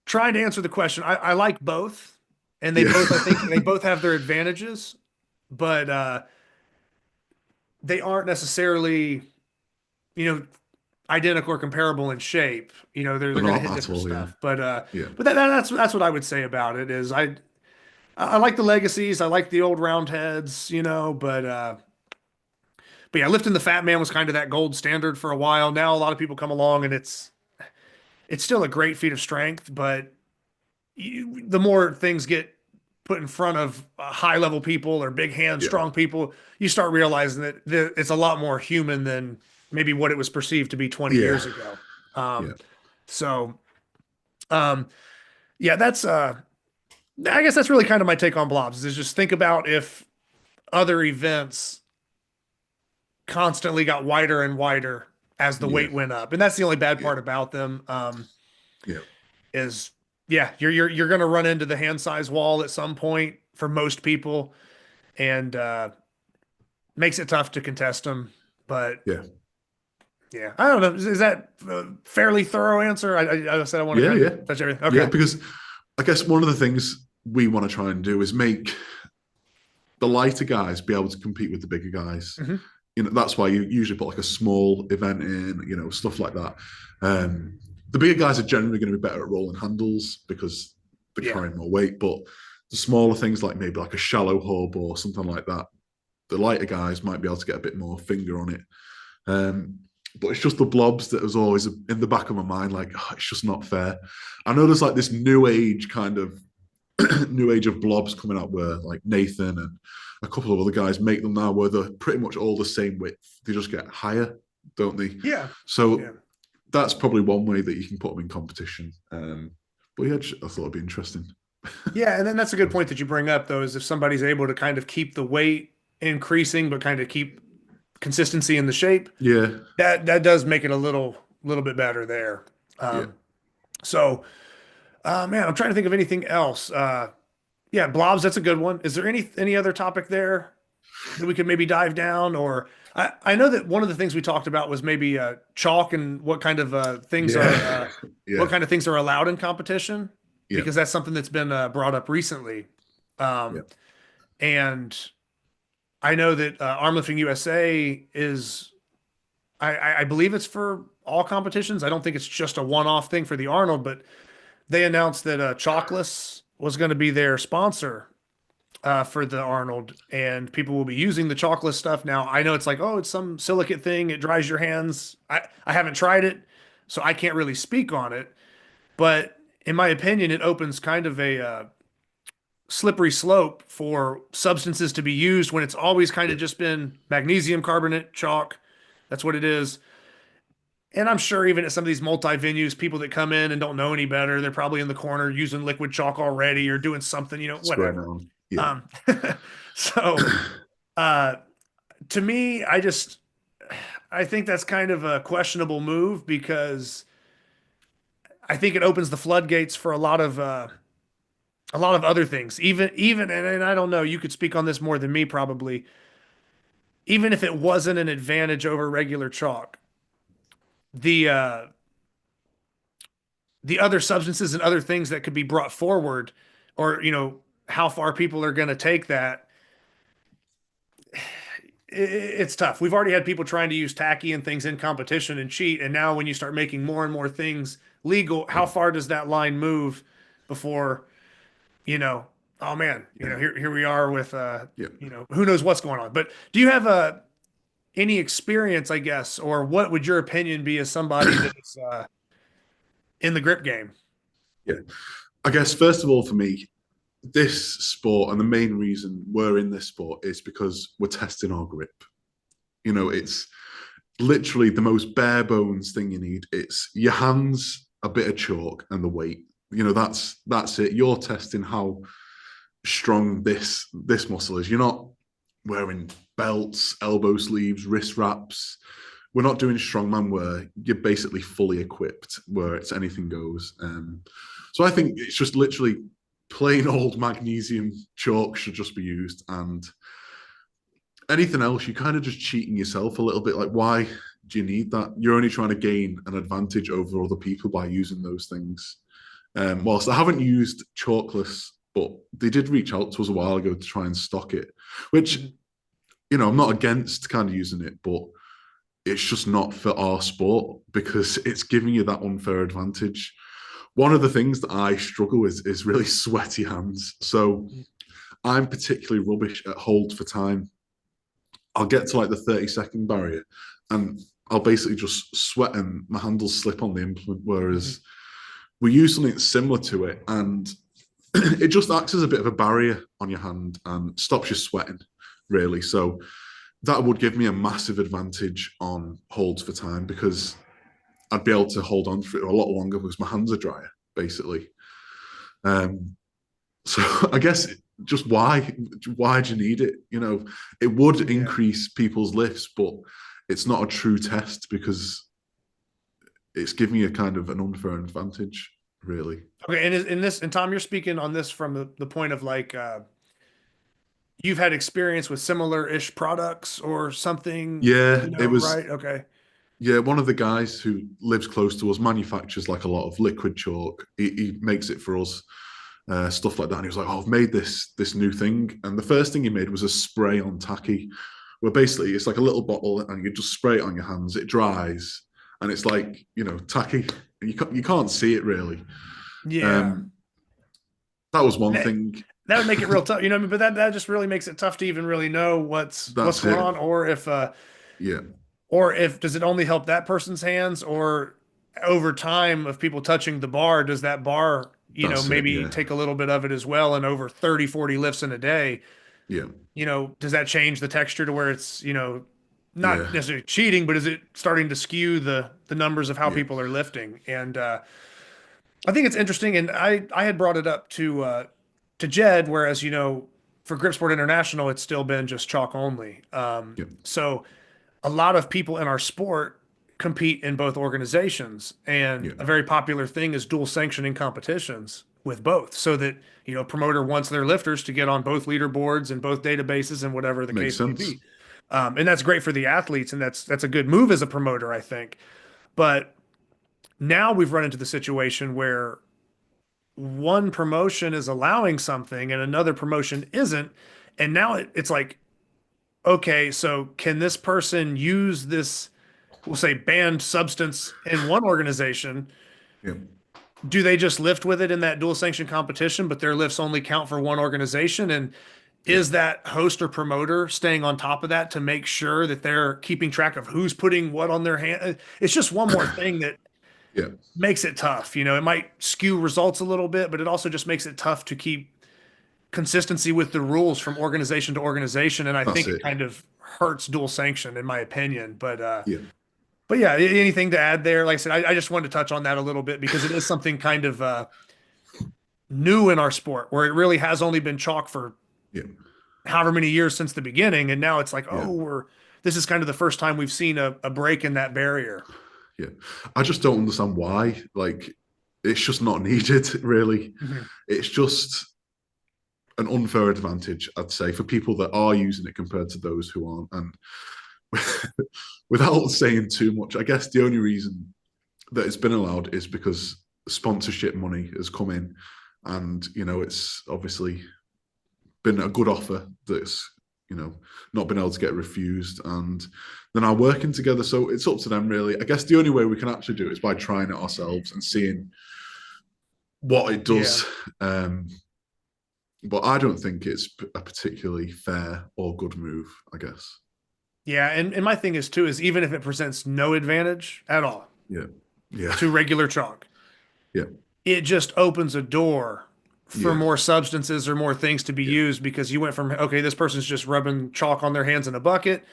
trying to answer the question, I like both. And they Yeah. both, I think they both have their advantages, but they aren't necessarily, you know, identical or comparable in shape. They're They're going to not hit at different all. Yeah. stuff. But Yeah. that's what I would say about it is I like the legacies. I like the old round heads, but yeah, lifting the fat man was kind of that gold standard for a while. Now a lot of people come along and it's still a great feat of strength, but the more things get put in front of high level people or big hand, Yeah. strong people, you start realizing that it's a lot more human than maybe what it was perceived to be 20 Yeah. years ago. Yeah. So, um, yeah, I guess that's really kind of my take on blobs is just think about if other events constantly got wider and wider as the Yeah. weight went up. And that's the only bad Yeah. part about them. Yeah. Is yeah, you're going to run into the hand size wall at some point for most people, and makes it tough to contest them. But Yeah. yeah, I don't know. Is that a fairly thorough answer? I said I want to Yeah. kind Yeah. of touch everything. Yeah. Okay. Because I guess one of the things we want to try and do is make the lighter guys be able to compete with the bigger guys. Mm-hmm. That's why you usually put like a small event in, stuff like that. The bigger guys are generally going to be better at rolling handles because they're carrying more weight. But the smaller things, like maybe like a shallow hub or something like that, the lighter guys might be able to get a bit more finger on it. But it's just the blobs that was always in the back of my mind, like, oh, it's just not fair. I know there's like this new age of blobs coming out where like Nathan and a couple of other guys make them now where they're pretty much all the same width. They just get higher, don't they? Yeah. So that's probably one way that you can put them in competition. But yeah, I thought it'd be interesting. Yeah, and then that's a good point that you bring up, though, is if somebody's able to kind of keep the weight increasing, but kind of keep consistency in the shape, Yeah. that does make it a little bit better there. So, man, I'm trying to think of anything else. Yeah, blobs, that's a good one. Is there any other topic there that we could maybe dive down? Or I know that one of the things we talked about was maybe chalk and what kind of things are what kind of things are allowed in competition, because that's something that's been brought up recently. And I know that Armlifting USA is, I believe it's for all competitions. I don't think it's just a one-off thing for the Arnold, but they announced that Chalkless was going to be their sponsor for the Arnold, and people will be using the Chalkless stuff. Now, I know it's like, oh, it's some silicate thing. It dries your hands. I haven't tried it, so I can't really speak on it. But in my opinion, it opens kind of a slippery slope for substances to be used when it's always kind of just been magnesium carbonate, chalk. That's what it is. And I'm sure even at some of these multi-venues, people that come in and don't know any better, they're probably in the corner using liquid chalk already or doing something, whatever. Yeah. So to me, I think that's kind of a questionable move because I think it opens the floodgates for a lot of other things. Even and I don't know, you could speak on this more than me probably. even if it wasn't an advantage over regular chalk, the uh, the other substances and other things that could be brought forward, or how far people are going to take that, it's tough. We've already had people trying to use tacky and things in competition and cheat, and now when you start making more and more things legal, how far does that line move before oh man, here we are with who knows what's going on. But do you have any experience, I guess, or what would your opinion be as somebody that's in the grip game? Yeah. I guess first of all, for me, this sport, and the main reason we're in this sport is because we're testing our grip. It's literally the most bare bones thing you need. It's your hands, a bit of chalk, and the weight. That's it. You're testing how strong this muscle is. You're not wearing belts, elbow sleeves, wrist wraps. We're not doing strongman where you're basically fully equipped, where it's anything goes. So I think it's just literally plain old magnesium chalk should just be used, and anything else, you're kind of just cheating yourself a little bit. Like, why do you need that? You're only trying to gain an advantage over other people by using those things. Whilst I haven't used chalkless, but they did reach out to us a while ago to try and stock it, which, I'm not against kind of using it, but it's just not for our sport because it's giving you that unfair advantage. One of the things that I struggle with is really sweaty hands. So I'm particularly rubbish at hold for time. I'll get to like the 30-second barrier and I'll basically just sweat and my hand will slip on the implement. Whereas we use something similar to it and it just acts as a bit of a barrier on your hand and stops you sweating, really. So that would give me a massive advantage on holds for time because I'd be able to hold on for it a lot longer because my hands are drier, basically. So I guess just why do you need it? It would increase people's lifts, but it's not a true test because it's giving you kind of an unfair advantage, really. Okay, and Tom, you're speaking on this from the point of like you've had experience with similar-ish products or something. Yeah, it was right. Okay. Yeah, one of the guys who lives close to us manufactures like a lot of liquid chalk. He makes it for us, stuff like that. And he was like, "Oh, I've made this new thing." And the first thing he made was a spray on tacky, where basically it's like a little bottle and you just spray it on your hands. It dries, and it's like tacky. And you can't see it really. Yeah. That was one thing. That would make it real tough, but that just really makes it tough to even really know what's going on, or if does it only help that person's hands, or over time of people touching the bar, does that bar, maybe take a little bit of it as well, and over 30, 40 lifts in a day, does that change the texture to where it's, not necessarily cheating, but is it starting to skew the numbers of how people are lifting? And I think it's interesting, and I had brought it up to Jed, whereas for Grip Sport International, it's still been just chalk only. So a lot of people in our sport compete in both organizations, and a very popular thing is dual sanctioning competitions with both, so that promoter wants their lifters to get on both leaderboards and both databases and whatever the case may be. And that's great for the athletes, and that's a good move as a promoter, I think. But now we've run into the situation where one promotion is allowing something and another promotion isn't, and now it's like, okay, so can this person use this, we'll say, banned substance in one organization? Do they just lift with it in that dual sanction competition, but their lifts only count for one organization? And is that host or promoter staying on top of that to make sure that they're keeping track of who's putting what on their hand? It's just one more thing that makes it tough. It might skew results a little bit, but it also just makes it tough to keep consistency with the rules from organization to organization. And I think it kind of hurts dual sanction, in my opinion. But anything to add there? Like I said, I just wanted to touch on that a little bit because it is something kind of new in our sport, where it really has only been chalk for however many years since the beginning. And now it's like, this is kind of the first time we've seen a break in that barrier. Yeah. I just don't understand why. Like, it's just not needed, really. It's just, an unfair advantage, I'd say, for people that are using it compared to those who aren't. And without saying too much, I guess the only reason that it's been allowed is because sponsorship money has come in, and it's obviously been a good offer that's not been able to get refused, and they're now working together. So it's up to them, really. I guess the only way we can actually do it is by trying it ourselves and seeing what it does. But I don't think it's a particularly fair or good move, I guess. Yeah, and my thing is too is even if it presents no advantage at all, to regular chalk, it just opens a door for more substances or more things to be used, because you went from, okay, this person's just rubbing chalk on their hands in a bucket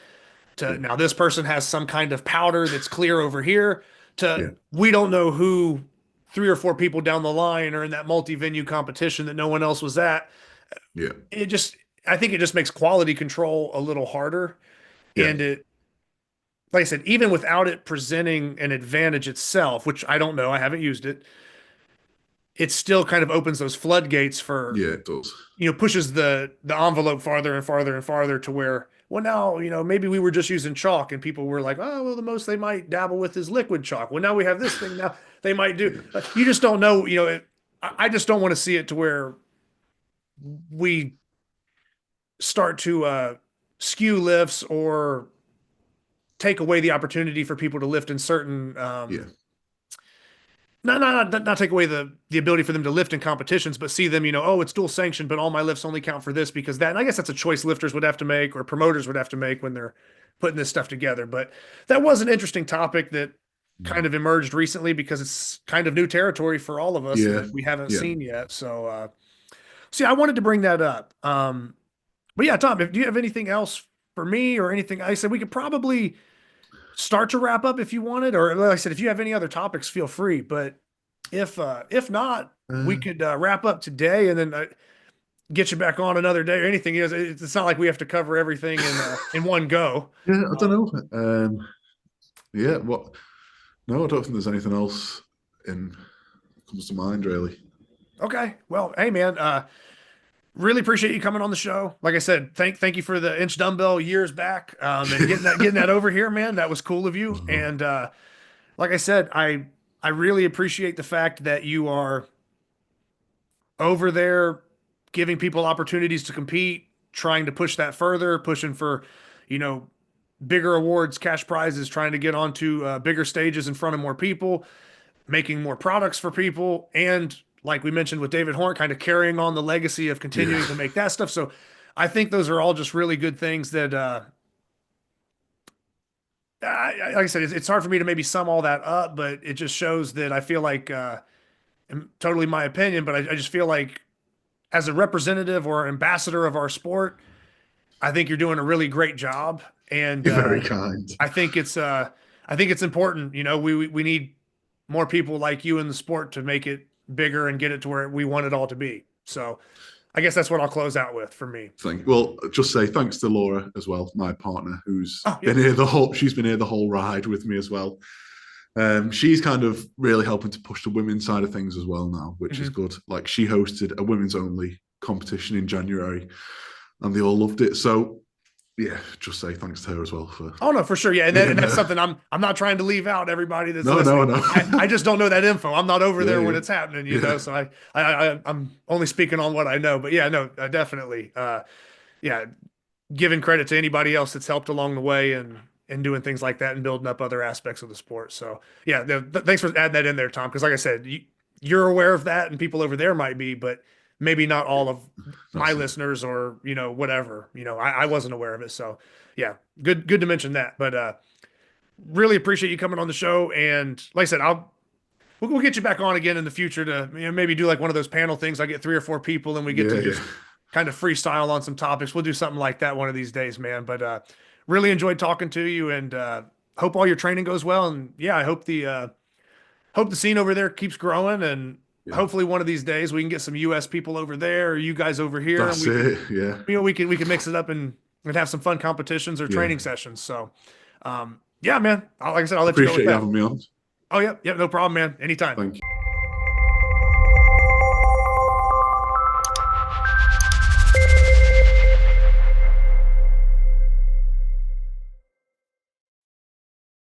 to now this person has some kind of powder that's clear over here to we don't know who 3 or 4 people down the line are in that multi-venue competition that no one else was at. I think it just makes quality control a little harder. And it, like I said, even without it presenting an advantage itself, which I don't know, I haven't used it, it still kind of opens those floodgates for, it does. Pushes the envelope farther and farther and farther to where, well, now, maybe we were just using chalk and people were like, oh, well, the most they might dabble with is liquid chalk. Well, now we have this thing now they might do. You just don't know, I just don't want to see it to where we start to skew lifts or take away the opportunity for people to lift in certain not take away the ability for them to lift in competitions, but see them, oh, it's dual sanctioned, but all my lifts only count for this because that. And I guess that's a choice lifters would have to make or promoters would have to make when they're putting this stuff together. But that was an interesting topic that kind of emerged recently because it's kind of new territory for all of us that we haven't seen yet. So, I wanted to bring that up. But yeah, Tom, do you have anything else for me or anything? I said we could probably start to wrap up if you wanted, or like I said, if you have any other topics, feel free. But if not, we could wrap up today and then get you back on another day or anything. It's not like we have to cover everything in one go. I don't know. What? No, I don't think there's anything else comes to mind, really. Okay. Well, hey, man. Really appreciate you coming on the show. Like I said, thank you for the inch dumbbell years back and getting that over here, man. That was cool of you. And like I said, I really appreciate the fact that you are over there giving people opportunities to compete, trying to push that further, pushing for, bigger awards, cash prizes, trying to get onto bigger stages in front of more people, making more products for people, and like we mentioned with David Horn, kind of carrying on the legacy of continuing to make that stuff. So I think those are all just really good things that, like I said, it's hard for me to maybe sum all that up, but it just shows that I feel like, totally my opinion, but I just feel like as a representative or ambassador of our sport, I think you're doing a really great job. And you're very kind. I think it's important. We need more people like you in the sport to make it bigger and get it to where we want it all to be. So I guess that's what I'll close out with for me. Well, just say thanks to Laura as well, my partner, who's been here she's been here the whole ride with me as well. She's kind of really helping to push the women's side of things as well now, which is good. Like, she hosted a women's only competition in January and they all loved it. So just say thanks to her as well for. Oh no, for sure, yeah, and that's something I'm not trying to leave out everybody that's listening. No. I just don't know that info. I'm not over there when it's happening, know. So I'm only speaking on what I know. But definitely, giving credit to anybody else that's helped along the way and doing things like that and building up other aspects of the sport. So thanks for adding that in there, Tom. Because like I said, you're aware of that, and people over there might be, but maybe not all of my listeners or, whatever, I wasn't aware of it. So good to mention that, but, really appreciate you coming on the show. And like I said, we'll get you back on again in the future to maybe do like one of those panel things. I get 3 or 4 people and we get to just kind of freestyle on some topics. We'll do something like that one of these days, man. But, really enjoyed talking to you and, hope all your training goes well. And I hope the scene over there keeps growing, and hopefully one of these days we can get some US people over there or you guys over here. That's it. We can mix it up and have some fun competitions or training sessions. So, man, like I said, I'll let you go with that. Appreciate you having me on. Oh, yeah, no problem, man. Anytime. Thank you.